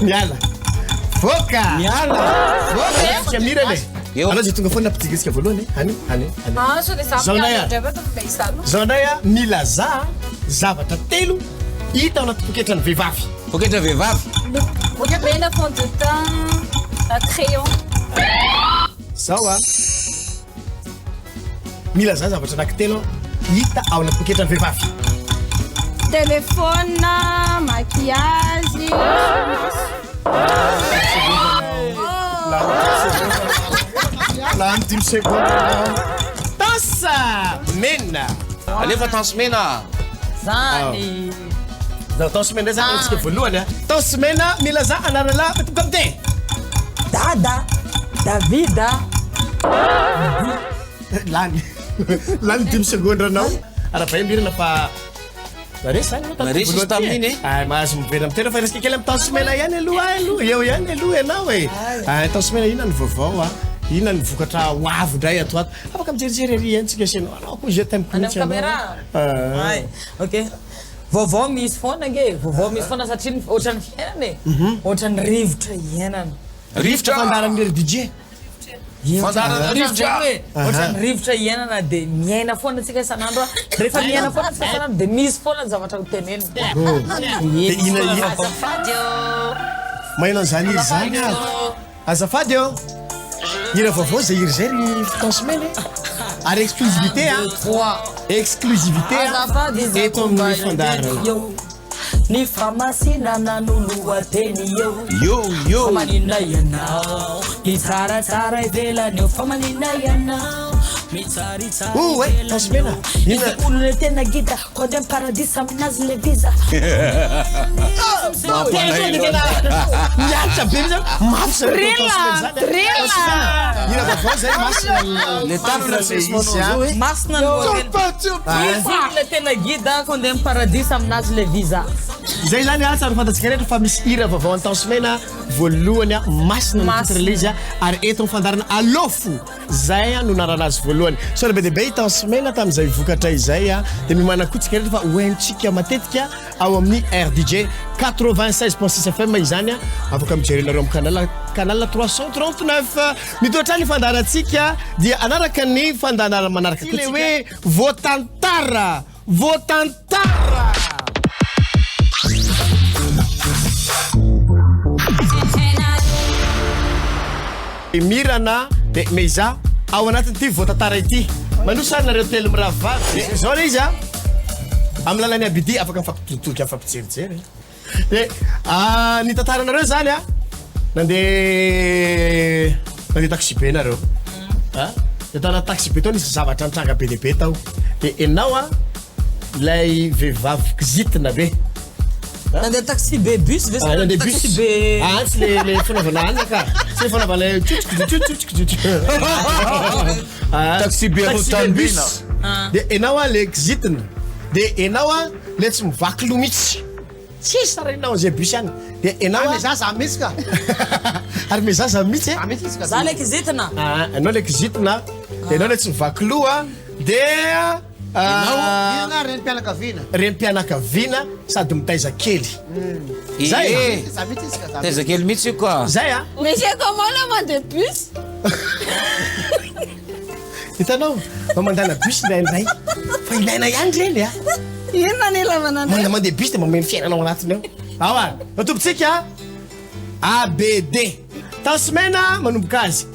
Miala. Foka. Foka mira le. Anao zay tonga foana nampitigisika voalohany. Hani.
So de
Zao ndray Zao ndray milaza zavatra telo hita ao anaty poketran'ny vehivavy.
Poketra vehivavy.
Mena, fond de teint, crayon.
Zao mila zany zavatra anankitelo hita ao anaty poketrany vehivavy.
Téléphone, maquillage.
Lany 10 secondes. Tasa mena.
Alefa tansy mena.
Zany.
Tansy mena zany antsika voalohany a. Tansy mena milaza anarana kapte.
Dada. Davida.
Lany. Lany 10 secondes ranao. Ara-pahamirana fa
Maresy tamin'iny
ay mahazo mivera amin'ny tena fa resaka kely amin'ny tansomena ihany aloha eo ihany aloha ianao e. Tansomena ina ny vaovao ina ny vokatra hoavo ndray ato ato afaka mijerijery ary antsika asianao anao koa je t'aime
Any amin'ny caméra. Ok. Vaovao misy foana nge. Vaovao misy foana satria ohatran'ny fiainana e. Ohatran'ny rivotra iainana.
Rivotra fandaran'ny ry DJ.
Ohatran'ny rivotra iainana dia miaina foana antsika isan'andro rehefa miaina foana antsika isan'andro dia misy foana ny zavatra ho tenenina.
Maheno an'izany iry zany azafady eo hira vaovao zay iry zay ry tansomena ary exclusivité exclusivité eto amin'ny fandarana.
Ni famasinana nuluwateni yo famanina yanao itara ivelani famanina yanao mitari
tansomena
ina tena gita kodem paradis aminazi le visa
miatra be zany mafy ira vaovao zay
le tany francais
masina le tena gita kodem paradis aminazi le visa.
Zay zany tsara fantatsika rehetra fa misy hira vaovao any tansomena voalohany masina ny titre izy ary eto fandarana Allo Fô zay no narana azy voalohany so be dia be tansomena tamin'izay vokatra izay dia mimana kotsika rehetra fa hoentsika matetika ao amin'ny RDJ 96.6 FM izany afaka mijerenareo amin'ny canal 339 mitoatra ny fandarantsika dia anaraka ny fandanara manaraka kotsika hoe voatantara mirana de meza ao anatin'ity voatantara ity manosarynareo telo miraha vavy zao le izy amin'ny lalany abidi afaka mifampitotoloka mifampijerijery de ny tantaranareo zany nandeha taxi be nareo de tana taxi be tao nisy zavatra nitranga be dehibe tao de enao lay vehivavy kizitina be
nandeha taxi be bus
nandeha taxi be tsy le fanaovana any ka tsy le fanaovana
taxi be rotambina
de enao le kizitina de enao le tsy mivaky loha mihitsy tsisy saranao zay bus any de enao
zaza mihitsy ka
ary me zaza mihitsy
za le kizitina
enao le kizitina de enao le tsy mivaky loha de renim-pianakaviana sady mitaiza kely zay
taiza kely mihitsy io koa
zay
Mais j'ai comment le monde de bus?
hitanao fa mandana bus indraindray fa ilaina ihany reny
Inona ny ilavana an'ireny?
mandeha bus de mameno fiainanao anatiny ao awa matombontsika ABD tansomena manomboka azy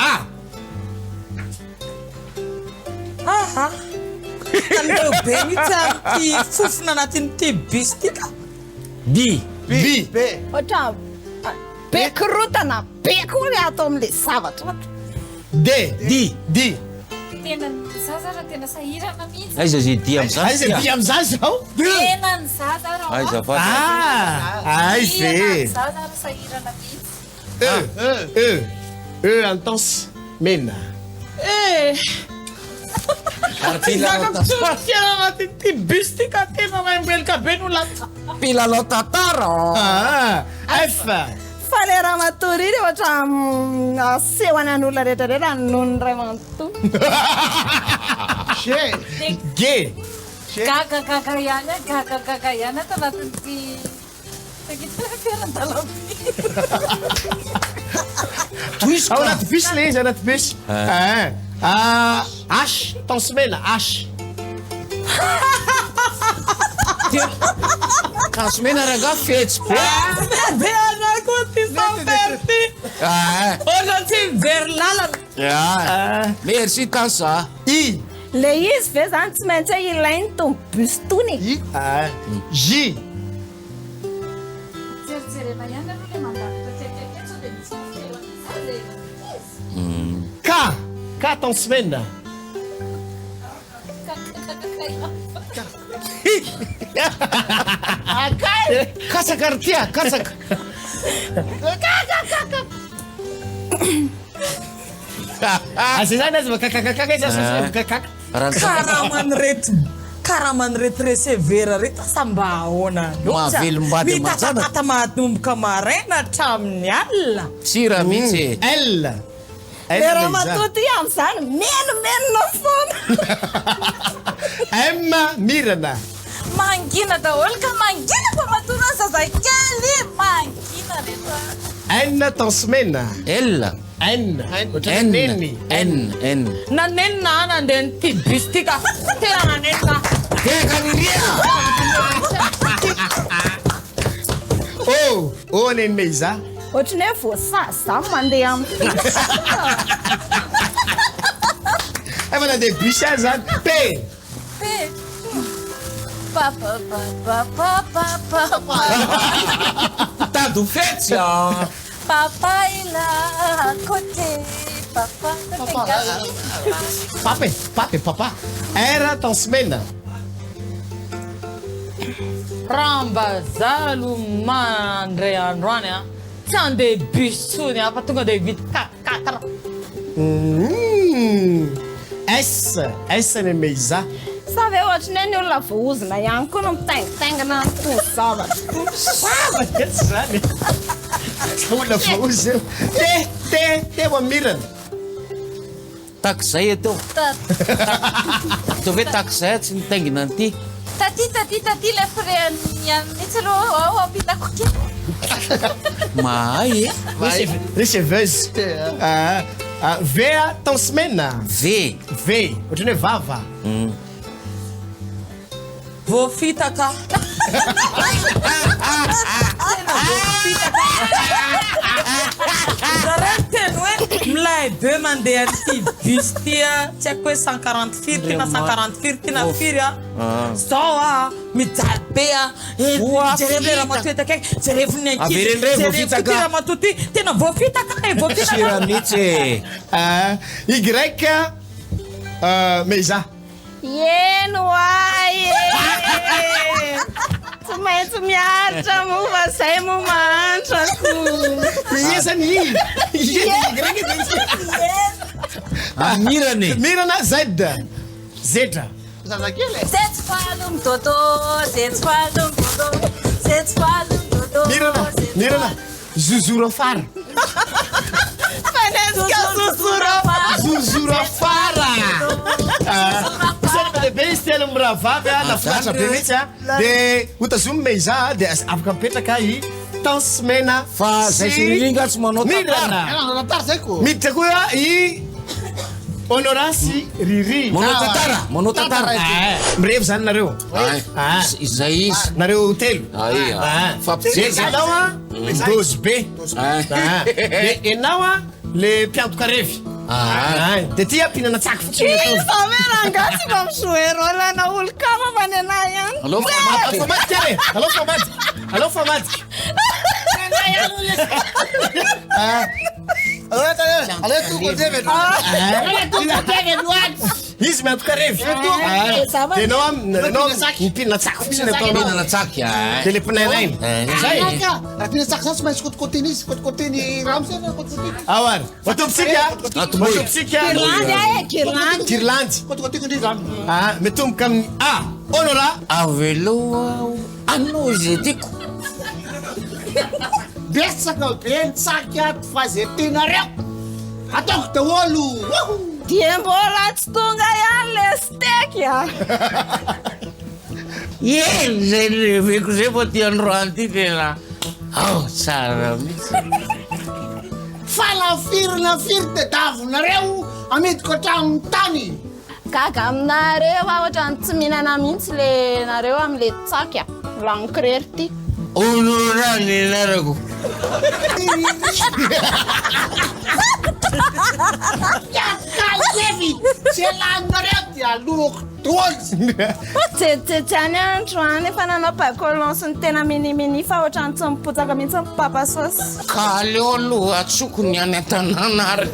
Tandreo be mihitsy ty fofona anatin'ity bus ty ka.
B
Ohatra be korotana be kory ato amin'le zavatra.
D
Tena zaza raha tena sahirana mihitsy.
aiza zay dia am'zany
aiza di am'zany zao
Tena ny zaza raha.
aiza fa
ay ve
Zaza raha sahirana mihitsy.
any tansomena
Fiainana anatin'ity bus ty ka tena maimbeloka be no lasa.
mpilalao tantara
F
Fa le raha matory ohatra asehoany an'olona rehetrarehetra noho ny ray manontolo.
G
Gagagaga ihany ato anatin'ity fiaran-dalamby.
ao anaty bus le izy anaty bus H tansomena H
tansomena raga fetsy be
Be anako ty samperty. Ohatra tsy mijery lalana.
merci tansa
I
le izy ve zany tsy maintsy ilainy tony bus tony
J.
Jerijerena ihany aloha le mandavitra tsekeke sao dia misy fitelo an'izany le
K. K ton semaine. Kasaka ry tia, kasaka. Zay zany azy kakakakaka izy asosy kakaka.
Karaha manirety resevera rety asa mba ahoana
Mahavelombady aman-janaka.
mitatata mahatomboka maraina hatramin'ny alina
Sira mihitsy.
L.
le raha matoty am'izany menomenona foana
M. Mirana.
mangina daholo ka mangina fa matona ny zazakely mangina rehetra
N ton semaine.
L.
N.
N. N.
nanenina nandeha nyty bus ty ka tena nanenina
O. O nenina iza.
ohatrany hoe voasary zany mandeha amin'ny
Efa nandeha bus azy zany. P.
Tady ho fetsy
Papa est là à côté. Papa,
Papa. R ton semaine.
raha mba zalo mandray androany a tsy andeha bus tsony a fa tonga dia vita kakakara
S. S nenina iza.
sa ve ohatrany hoe ny olona voaozina ihany koa no mitaingitaingana ny tony zavatra
Zany. Olona voaozy eo. T mo Mirana.
Takizay atao. Atao hoe takizay tsy nitaingina an'ity.
Taty le frère mihitsy aloha ao ampitako kely.
Mahay
Receveuse. V ton semaine.
V.
Ohatrany hoe vava.
voafitaka zareo teny hoe milay be mandeha ty bus ty a tsy haiko hoe 140 firy ty na 140 firy ty na firy a zao a mijaly be a jerevy le raha matoetaka eny jerevy ny
Avereny ray voafitaka.
ty raha matoty tena voafitaka voafitaka
Sira mihitsy.
Y. Meiza.
eno ay tsy maintsy miaritra mo fa zay mo mahantrako
Iezany i.
Mirany.
Mirana Z. Zetra.
Zetsy falo mitoto, zetsy falo mitoto, zetsy falo mitoto.
Mirana. Zuzura fara.
fanesika
Zuzura fara. Sany be izy telo amin'ny raha vavy a lafatra be mihitsy a dia hotazomy meiza dia afaka mipetraka i ton semaine.
Fa zay sy riringa tsy manao
Mirana. Miditra koa i Honoracy Riri.
Manao tantara.
Mirevy zany nareo.
Izay izy.
Nareo telo.
Fampijery
Anao a dozy be. Dia enao a le mpiantoka revy. Dia ty ampihinana tsako fotsiny
ino fa me ranga tsy mba misoe rôle ana olo kama fa ny anay ihany
Allo famadiky. Izy miantoka revy. Enao mipinana tsako fotsiny atao
mihinana tsaky.
dia le mpinainaina. Zay.
Raha tena tsaka zany tsy maintsy côté-côté-ny izy côté-côté-ny rano zay côté-côté.
Awary. Watopsika. Kirlandy.
Côté-côté-ny izy rano.
Mitomboka amin'ny A. Honora.
Aveloha anao izy tiako.
Betsaka be ny tsaky ato fa zay tenareo ataoko daholo.
dia mbola tsy tonga ihany le steky a
Zay reveko zay fa ty androany ty tena tsara mihitsy.
Fa lafiry tedavonareo amidiko hatramin'ny tany.
gaga aminareo a ohatrany tsy mihinana mihitsy le nareo am'le tsaky a lankrery ty
Honorany narako.
Yakalevi, c'est la nareo dia lohako tozy.
Tiany andro any efa nanao bacolance ny tena minimini fa ohatrany tsy mipotsaka mihitsy ny papa sauce.
Ka aleo aloha atsokony any an-tanàna ary.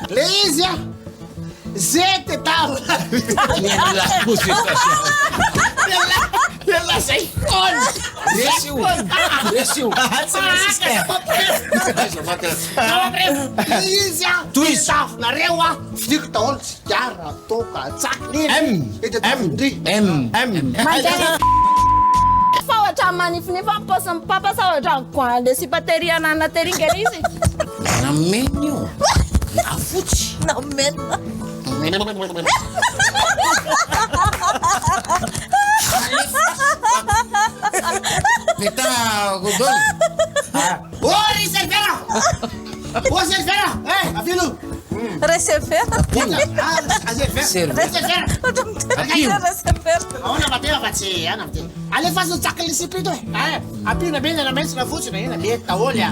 Le izy a zay te tavy.
Ela zay fone.
Resio.
Izy a tafonareo a fidiko daholo tsigara toka tsakiny.
Fa ohatrany manifinify ny paosin'ny papa sa ohatrany goin sy batery anana teringana izy.
Namena io. Na fotsy.
Namena.
Peta godon.
Oi, servera! Ô, servera! Ei, afilo!
Receber.
Ona bateu fazer, ana bateu. Ali faz um saco licipito. A pina bem na mente na fuça, né? Na dieta, olha.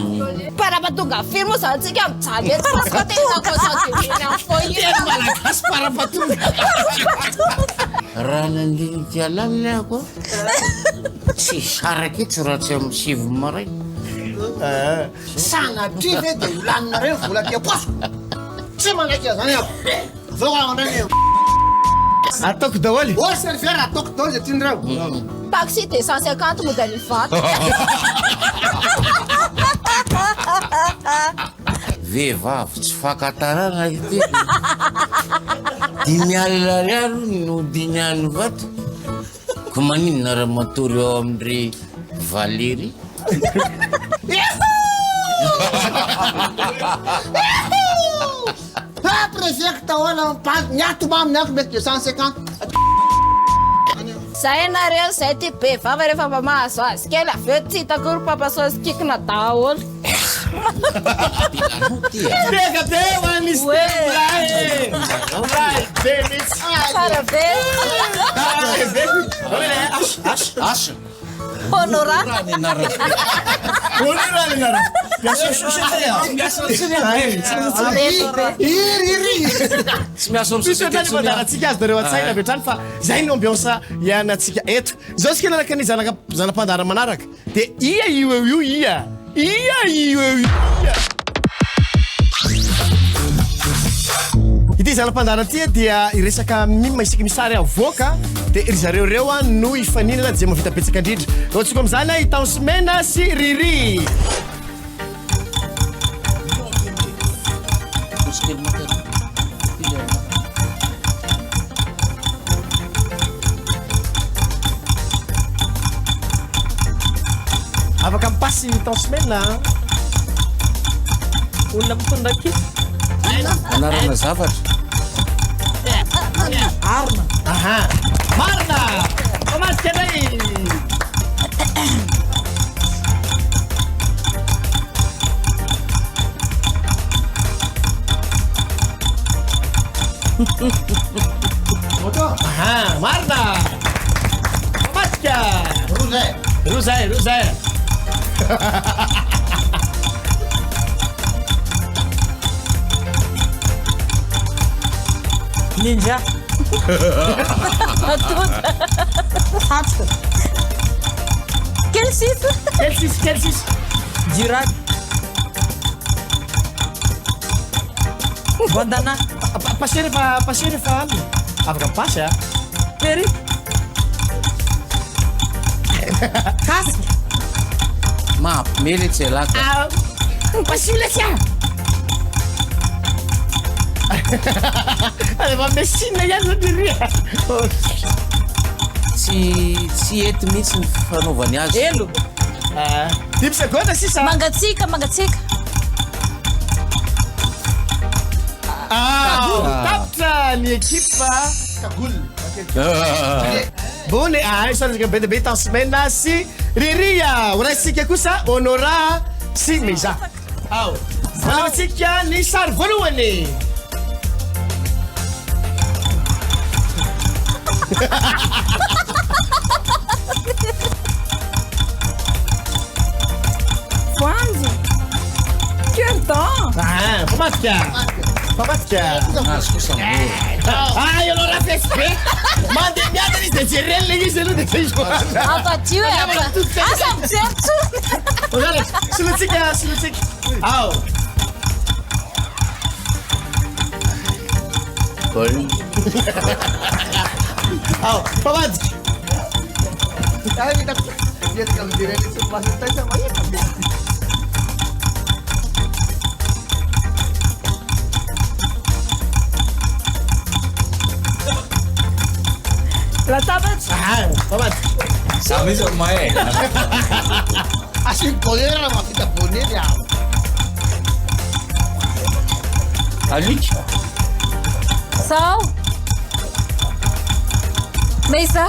Para batuga, firmo sa que am target, mas que tem uma coisa que não foi.
Malakas para batuga.
Ranan dia lamnya aku. Si saraki surat yang sif marai.
Sana tive de ulan na rin fula dia pas. Sema na kia sana. Zoga na rin.
Atok dawali.
Ô, servera, atok dawali tindra.
Taxi te 150 modèle fato.
Vehivavy tsy fakantarana ity. Dimy alina ariary no dimy alina vato. Ko maninona raha matory eo amin'ry Valéry.
Ah, prefecta, olha, nyato mam nyato mety 150.
Sai na real sai te pe, fava refa mama so, skela feti ta kur papa so skik na taol.
Pega bem, Anis. Alright, baby.
Parabéns.
Acha?
Honorar.
Tsy miasa
misy zareo an-tsaina avy hatrany fa zay ny ambiance ianatsika eto. Zao sika nanaka ny zanam-pandara manaraka. Dia ia io eo io ia. Ia io eo io ia. Ity zanam-pandara ty dia iresaka mima isika misary avoaka dia ry zareo reo no ifaninana dia mavita betsaka indrindra. Ohatsika amin'izany Hitan Semena sy Riri. Afaka mipasy Hitan Semena.
Olona mitondra aky.
Anarana zavatra.
Arna.
Aha. Marna! Pamaska daí! Aha, Marna! Pamaska! Ruzé.
Ninja. Rápido. Quel six? Dirac. Bandana.
Passeira fala. Afaka passa.
Peri. Casa.
Ma, milice lá.
Passeira sia. Aveva messina iazo diria.
Tsy ety mihitsy ny fanaovany azy.
Elo.
Dimy seconda sisa.
Mangatsika.
Tapitra ny ekipa Kagul. Bone isanatsika be dia be Hitan Semena sy Riria. Horaisika kosa Honora sy Meza. Valavantsika ny sary voalohany.
Quando? Que temps.
Ah, io non la feste. Ma andiamo di cerrelli che se lo dice io.
Apa ciwe apa? Asam certu.
Guarda, sulle zicche. Au. Au, pamanski.
Dia tinggal berdiri di sebelah kita sama ya.
La table.
Pamanski.
Kami semua
Asli poner lah kita poner ya.
Alik.
So. Mesa.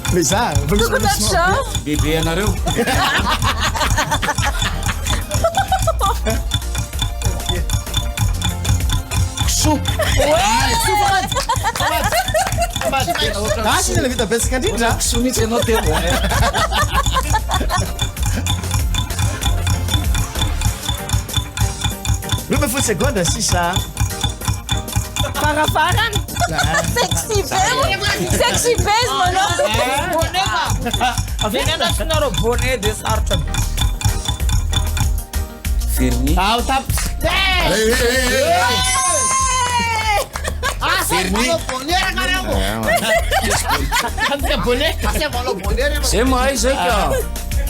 Mesa,
Look at that show.
Bebe na rin.
Acho que ele está pensando em já.
Sumi se não tem bom, né?
Lu me foi segunda, Sisa.
Parafaran.
Sexy face, mano.
Venena sonoro boné desse arte.
Firme.
Ah, tá.
Firme. Poner caramba.
Cadê a boneca?
Você falou poner?
Sem mais aqui, ó.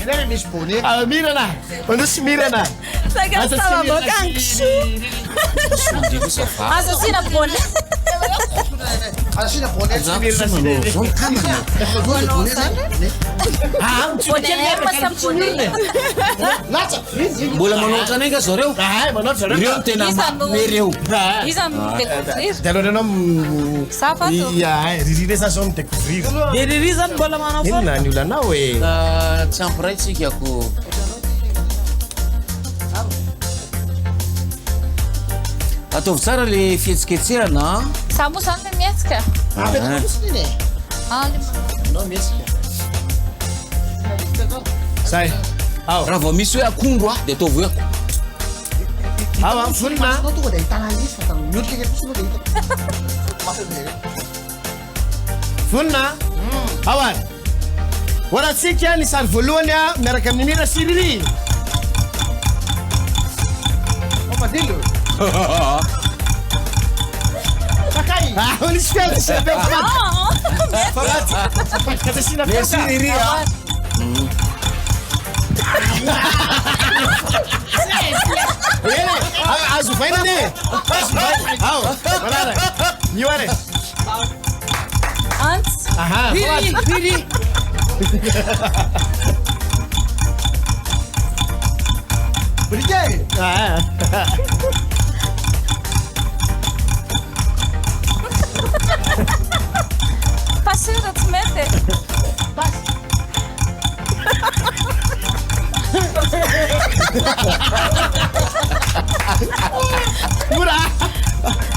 Ele era me exponer.
Ah, mira lá. Quando se mira lá.
Você gastava
Digo sofá.
Assassina boné.
Asli na poner.
Ah,
Boné passam boné.
Lacha.
Bola manot ka na ka soreo.
Ah, mas não será.
Rio tem na mereu.
Isam dekufrir.
Te lo denom.
Sapato.
Iya, di desa som te kufrir.
Dari reason bola mana
Ini nani ulah na we.
Sampai sih aku. Atau besar le fietsketia na.
Samu sanne mieska.
Ah, betul sini. No mesmo.
Sai. Au.
Bravo, misu ya kungwa de to vuya.
Au, funna.
Não tu deitar na lista, tá? Meu que é possível deitar. Passa dele.
Funna. Awan. Wala sikia ni sarfulunya merakam ni mira siriri.
Opa, dilo. Pakai.
Ah, oni spel, se bem falat. Falat. Kata sina
Le siriri ya.
Ele, azu faina ne. Au, balada. Niware.
Ants.
Aha.
Piri.
Briguei.
Ah.
Passeira te mete.
Murah.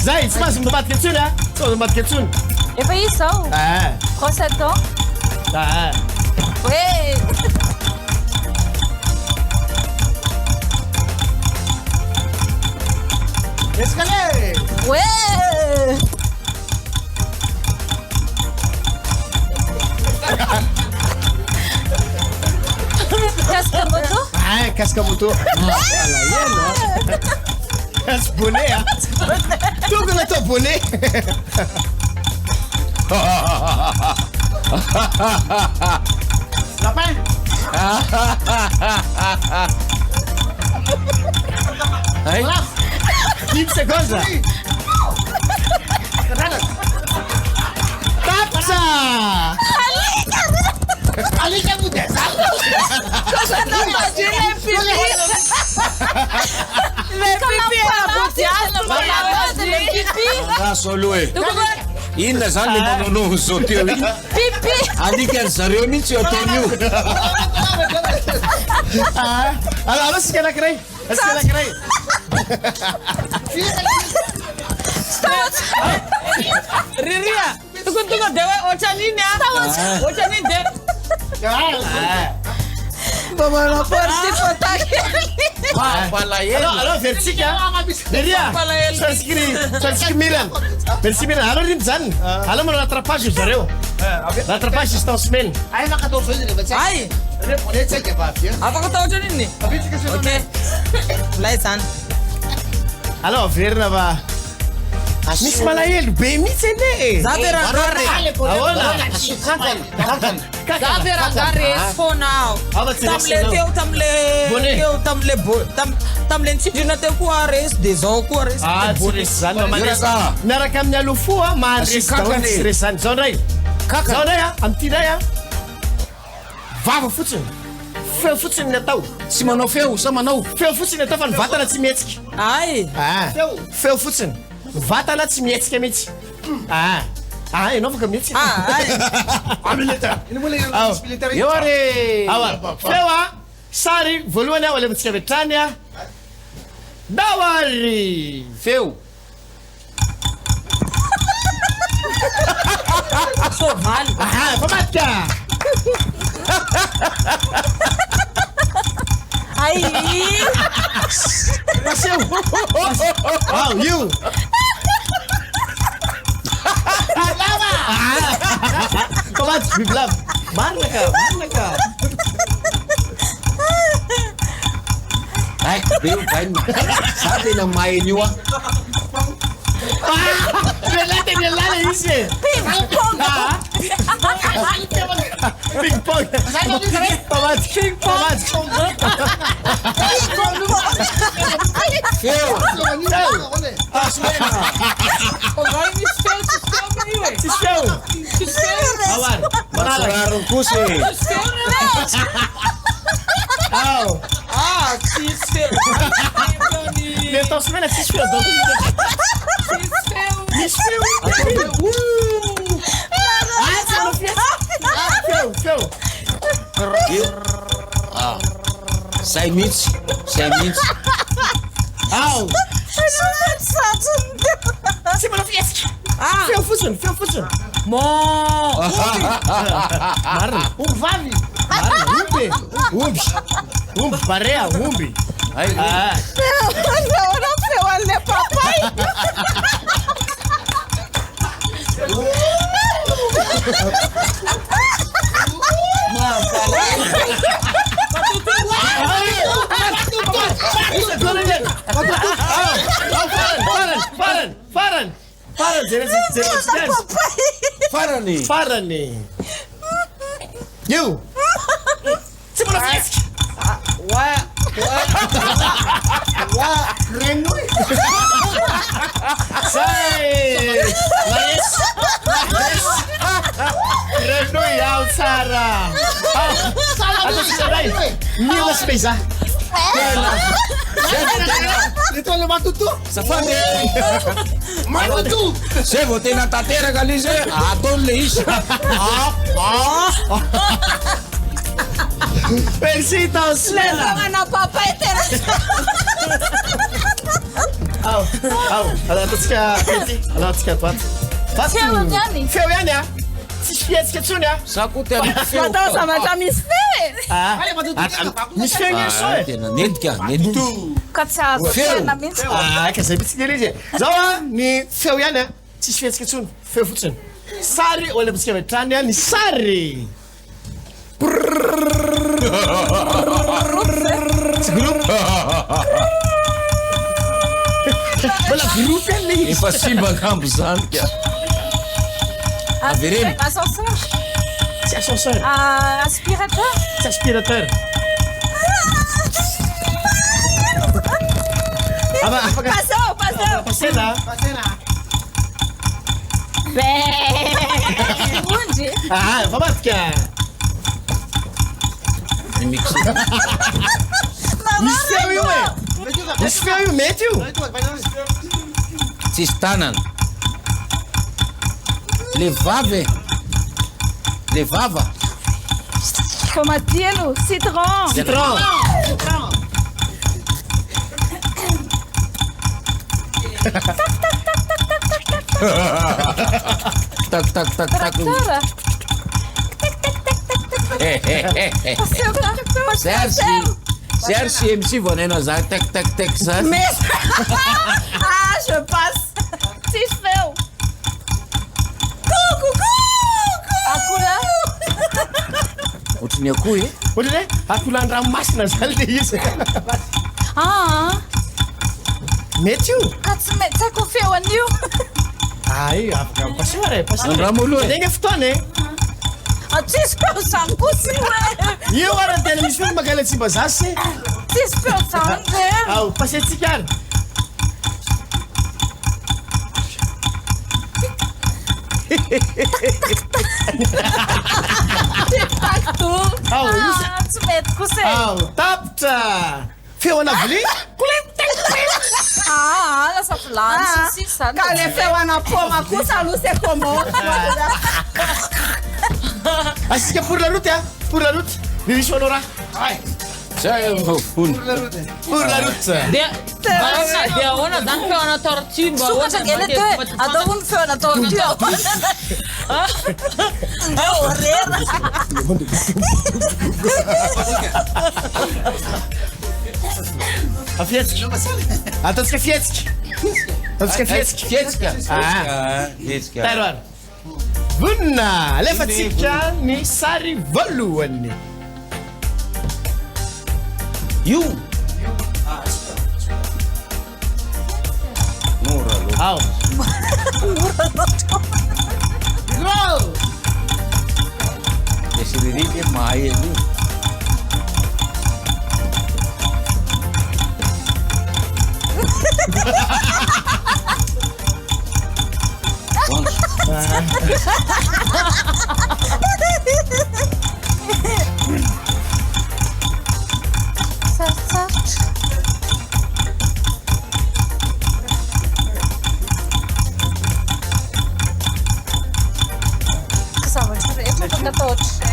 Zai, smas tempat kecil ya. So tempat kecil.
E pa isso.
Ah.
Roseto.
Ah.
Ué.
Escalei.
Ué. Cascamoto.
Ah, cascamoto. Kas bonnet ya. Tu kena tu bonnet.
Ngapain?
Hai.
15 seconds lah. Tapsa.
Ali kamu deh.
Cosa não pode ler pipi. Le pipi era boteado, le pipi.
Ah, solo e. Inda zali mono so teu.
Pipi.
Ali quer saber me se eu tenho.
Ah, ala si kena kerai. Si kena kerai.
Riria. Tunggu dewa ocha ni ni. Ocha ni de.
mana
Forte potaky.
Mampalahelo.
Alors vertika. Deria. Sansky Milan. Merci Milan. Alors rin zany. Alors manao rattrapage io zareo. Rattrapage izy tao semaine.
Ay, makatao zao izy rehefa tsy
Ay,
Rehefa tsy haika vavy.
afaka atao ohatran'iny. Okey. Lay zany.
Alors verina va. Misy malahelo be mihitsy ene.
Za ve rangare. Za ve rangare fona. Tamle nitsidrina teo koa resy de zao koa resy.
Tsy resy zany maresy. Miaraka amin'ny Allo Fô mandresy daholo tsy resy zany. Zao ndray. Zao ndray am'ty ndray vava fotsiny. Feo fotsiny ny atao.
Tsy manao feo, sa manao?
Feo fotsiny atao fa ny vatana tsy mihetsika.
Ay.
Feo fotsiny. Vatana tsy mihetsika mihitsy. Ianao afaka mihetsy.
Militaire. Iny moa ilay militaire.
Eo are.
Feo sary voalohany alevantsika avy hatrany dawary.
Feo.
Sovaly.
Famatka.
Ay.
Nasceu. You. Comadre, biblava. Marca.
Ay, beo, vai. Sabi ng main nyo
Nilala isso. Ping-pong. Comadre.
Feo. Masararong kusi.
Então se vê nesse fio.
Sai mitz.
Au. Cima no fiesco. Feu fusion.
Mo.
Vavi. Umbi. Parea, umbi.
Não, feu ali, papai.
Farani. You. Cima no fiesco. Renui. Sai. Renui ao Sara. Mila spesa.
Ito ang matuto.
Safade.
Matuto.
Se votei na tateira, Galize. Adolis.
Besitos.
Leva na papai tera.
Ala tuska. Feu yani. Fies que tsunya.
Sakute feo.
Então sama tamis fe.
Mis feu ni soe.
Nedka.
Katsa.
Feu.
Kasi bitsigirije. Zawa ni feu yani. Tis fies que tsun. Feu futsun. Sari ole biskeve trania ni sari. Voilà, groupe ali.
E passiva campuzan. Averem.
Ascenseur.
C'est ascenseur.
Aspirateur.
C'est aspirateur. Passez là.
Onde?
Vamos cá. Misfeu, Matthew.
Cistanan. Levava.
Tomatillo, citron.
Tak.
Tractora.
Cherche MC veneno za tac ça.
Mais ah, je passe. Si je fais. Coucou. Akula.
Utinye kuye?
Udine? Akula ndra masina zalde yise.
Ah.
Metiu?
Atsumeta kufia wanyu.
Ai, afika pasware.
Ndramulu.
Denge futone.
Atisco sangusi.
Yo ara television magala si bazase.
Atisco sangue.
Au, pasetikar.
Tic-tac-toe.
Au,
Atsumeta kuse.
Au, tapta. Feu na vli?
Ah, essa fulana. Si, sabe. Kale feu na poma kusa luce como.
Así que pour la route, hein? Pour la route. Division Nora. Ai.
Sai fun.
Pour la route.
Dia ona dan feu na tortue.
Suka sa gele te. Ado un feu na tortue. É horrera.
A Fietski. A to jest Fietski. To jest Fietski.
Fietska.
Fietska. Terror. Bunna. Lefa tsika ni sari voalohany.
You. Mora lo.
Au. Go.
Desideriche mai lu.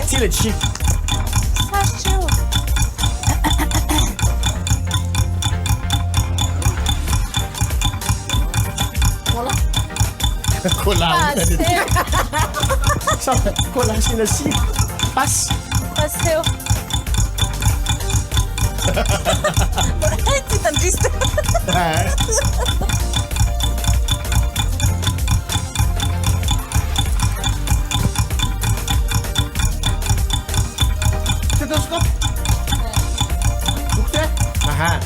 Tira de chique. Colar. Só colar assim. Passe.
Passeu. Ai, que tão triste.
Stetoskop. O quê? Aham.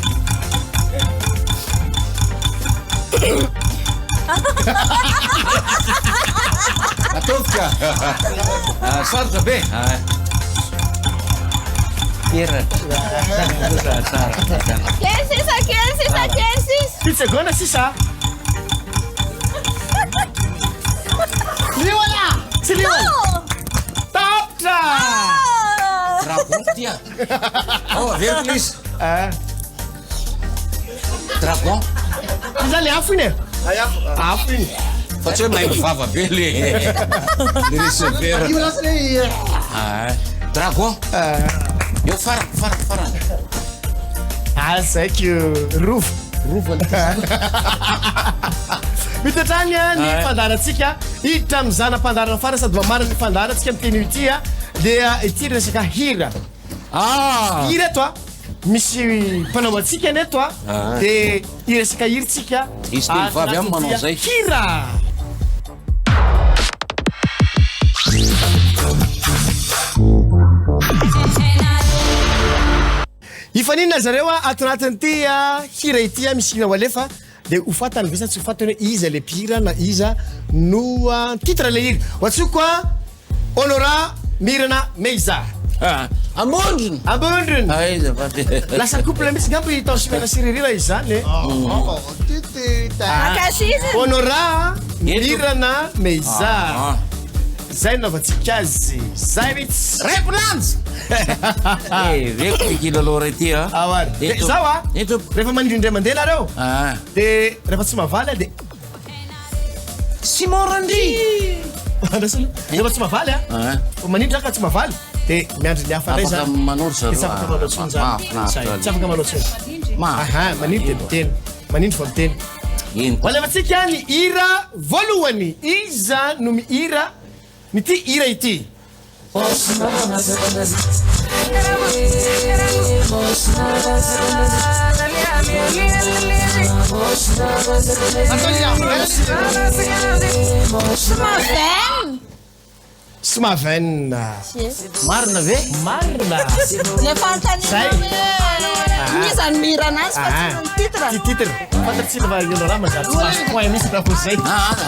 Atofka. Sarta bem. Kira.
Kensis.
Pizza gona sisa. Liwana. Siliwan. Tapta.
Dragon, oh, wirklich? Dragon?
Mas ali afine. Afine.
Facciamo mai fava belle di ricevere. Dragon? Io farà.
Ah, sai que roof. Mitetanya ni pandaratsika. Itamzana pandarana fara sady mamara ni pandaratsika miteny tia. Dia ity resaka hira. Hira eto a misy mpanao atsika ane eto a de i resaka hiritsika
izy teny vavy amin'ny manao zay
hira. Ifanina zareo a ato anatin'ity hira ity a misy hira ho alefa de ho fatany vesa tsy ho fatany hoe iza le mpihira na iza no titre le hira. Ohatsiko a Honora Mirana Meiza.
Ambondrona.
Lasa couple misy gamby tao simena siririra izy zany. Honora Mirana Meiza. Zay naovantsika azy. Zay mitsy.
Repolanza. Reko mikilalora ity a.
Awary. Zao a. Rehefa manindry indray mandeha nareo. De rehefa tsy mavaly de Simorandi. Rehefa tsy mavaly a. Manindry ka tsy mavaly. De miandry ny hafa ray zany.
Afaka manoro zareo.
Tsy afaka manao tsony zany. Tsy afaka manao tsony. Aha, manindry de miteny. Manindry fa miteny. Hoalevantsika ny hira voalohany. Iza no mihira n'ity hira ity. Sumaven.
Marina ve?
Marina.
Le fantany mizany miranazy fa tsy titre.
Titre. Fantatsika fa ino raha mazary tsy mahazo point misy raha koa zay.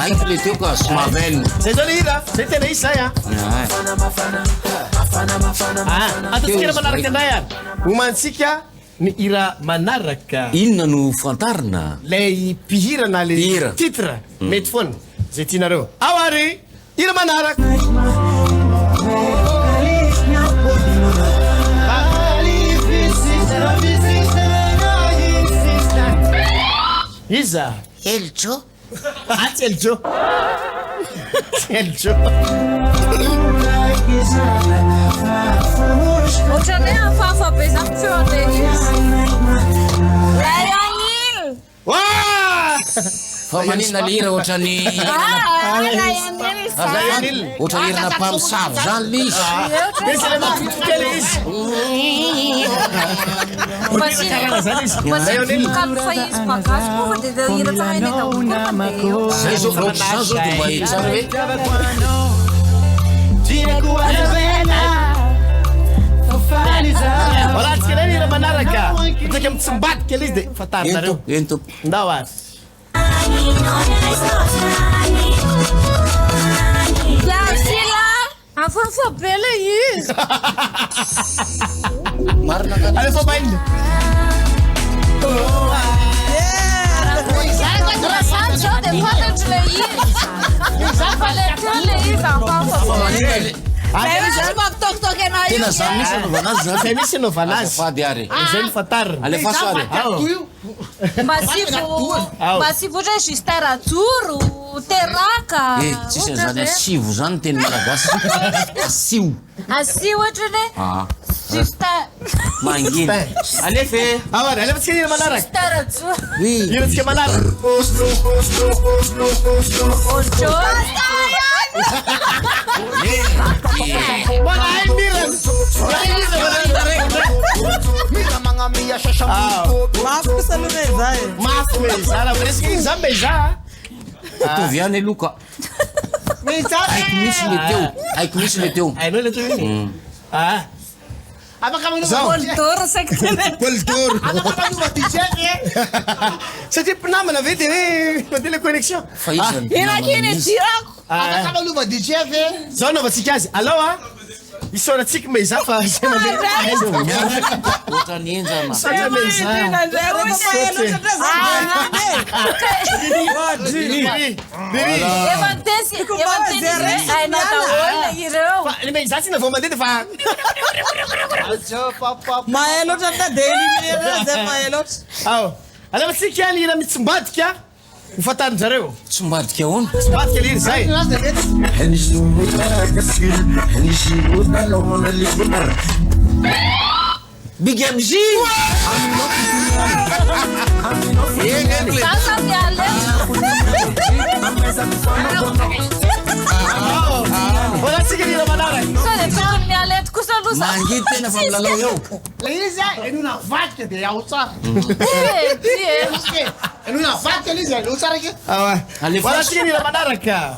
Haiko le teo ka Sumaven.
Zay zao le hira. Zay tena izy zay atatsika manaraka anay ary. Omantsika ny hira manaraka.
Inona no fantarina?
Lay mpihira na le titre. Mety foana. Zay tianareo. Ao ary hira manaraka. Iza
Eljo.
Aty Eljo. Eljo.
Ohatrany hoe hafahafa be zany feon'le Lionel.
Fa manina le hira ohatrany
Lionel.
ohatrany hirana mpamosavy zany le izy.
Misy le mampitotele izy.
Fa izy bagazy moa dia hira tsarainy daholo
Zay zao zao dia mba hetsara hoe
Wala atsika neny hira manaraka. Ataka mitsimbatika le izy dia fatarinareo.
ento
Ndao ary.Lasila.
Hafahafa be le izy.
marina ka.
Allez, faut pas une.
Rasany zao dia fantatry le izy. Fantatry le izy hafahafa. Mampitokitoky anao io.
Tena zany misy anaovana azy zany.
Zay misy anaovana azy.
Fady ary.
Zay ny fantarina.
Alefaso ary.
Mba sy votra Justin Rajoro, Teraka.
Tsisy zany asivo zany teny malagasy. Asio.
Asio ohatrany hoe Justin.
Manginy. Alefe.
Ary, alefatsika hira manaraka.
Justin Rajoro.
Hiratsika manaraka. Mafy meza raha resaka iny zany meza.
Tovy ihany aloka. Haiko misy le teo. Haiko misy le teo.
Hainao le teo iny.
Poldoro saky tena.
Poldoro. Satria mpinamana ve dia hoe mandeha le connexion.
Fa izy
Inakiny tirako.
Zao naovantsika azy. Allô isaorantsika meza fa zay mandeha.
ohatrany enjana.
Satria meza.
Efa tensy hainao daholo ireo.
Ny meza tsy na vao mandeha dia fa
Mahay loatra ta dia eliminer zay mahay loatra.
ao. Alefatsika ny hira mitsimbadika. Mifantarin-jareo.
Tsombadika ahoana.
Mitsimbadika le hira zay.
Big MJ.
Sasa dia
Wala tsika hira manaraka.
so dia tokony mialety kosa aloha za.
Mangy tena fa milalao eo.
Le izy enona vatika dia ao tsara. Enona vatika le izy ao tsara ke.
Wala tsika hira manaraka.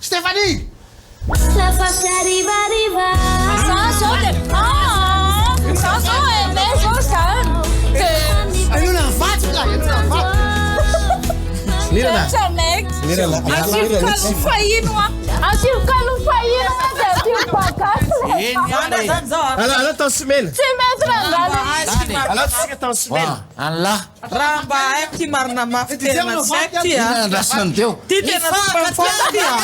Stéphanie.
La faccia arriva, arriva.
Sasa dia sasa é mesmo sano.
Enona vatika, enona vatika.
Mira
Janek.
Mira lá.
Assim o fahino. Assim o calo fahino mas é tipo pacato.
Ala tão semana.
Se metra ngale.
Ala tsika tão semana.
Allah.
Raha mba haiko ty marina mafy tena tsy haiko ty a.
Nandrasany teo.
Ty tena tompanifona ty a.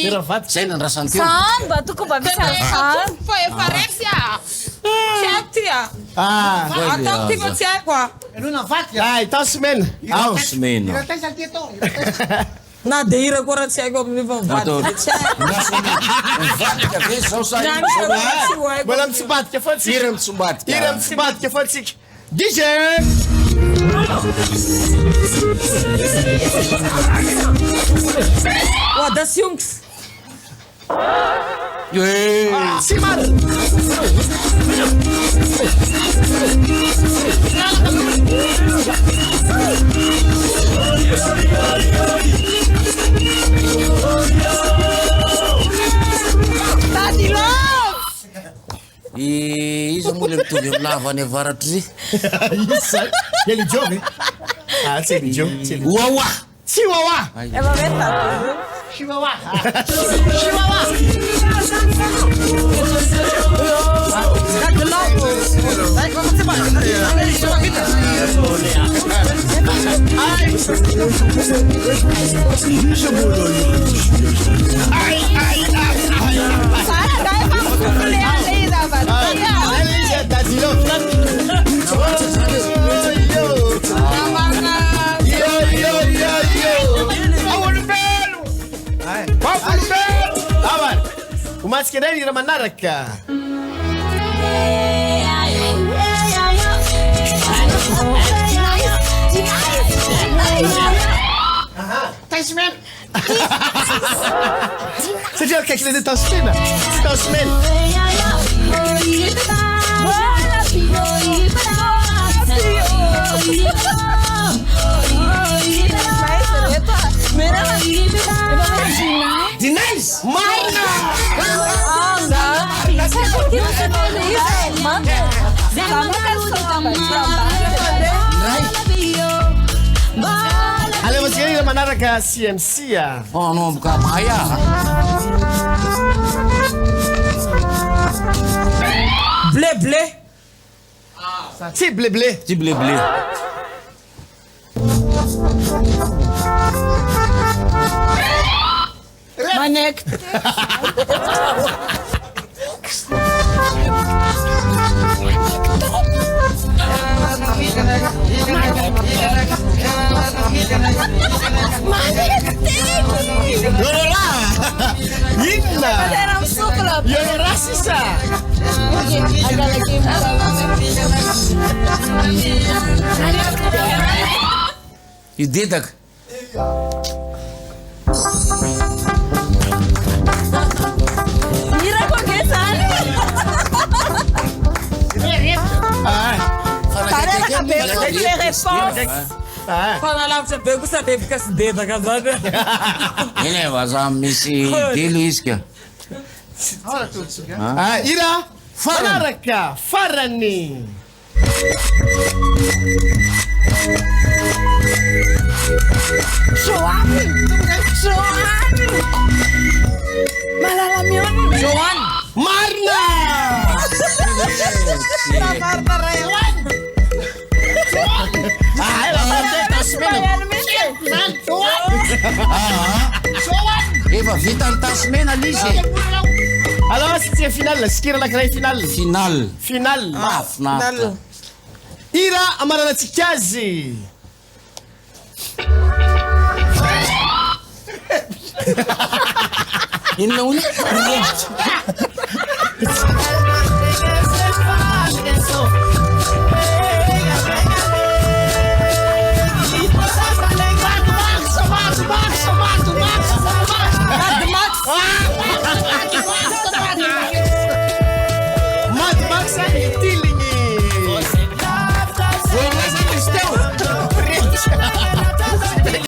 Mira vaty.
Zay nandrasany teo.
Samba tu kumba bisa samba.
Foi parece a. Tsy haiko ty a. Ataoko ty fa tsy haiko a.
Enona vatika.
Ai, tão semana.
Ao semena.
Ira tesa tieto.
Na dia hira koa raha tsy haiko amin'ny vavady. Tsy haiko.
Mivadika ve zao sa
Na
ino?
hira koa tsy ho haiko.
Mbola mitsimbadika fotsika.
Hira mitsombatika.
Hira mitsimbadika fotsika. DJ.
Wat, dat is jongs.
Zie maar.
Daddy love!
Iza moa le mitovy amin'ny lavany avaratry zy.
Isa. Ele jovem. Ah, c'est le jovem.
Wawa.
Chihuahua.
É uma metade.
Chihuahua. Chihuahua. Umasikiliza ile manaraka.
Tasman.
C'est dire quelque chose de Tasman. Tasman.
Dinais.
Marna. Ale masikiliza ile manaraka CMC ya.
Oh, no, buka maya.
Blé, blé.
Si blé blé.
Ti blé blé.
Manek.
Yorora. Yinna.
Era sucro.
Yorora sisa.
Agora aqui.
Idedak.
Mira com que sabe. Para na cabeça de resposta.
Quando ela te pega, você tem que ficar se dentro da casada.
Ele vai usar misi delisca.
Olha tudo isso. Ira. Manaraka. Farani.
Suave. Suave. Malalamion.
Juan.
Marna.
Marna Rayan.
Ela vai ter Tasman.
Eva, vitan Tasman alisi.
Alors, c'est final. Skira la craie final.
Final.
Final.
Final.
Ira amarana tikazi.
Inauni.
Max.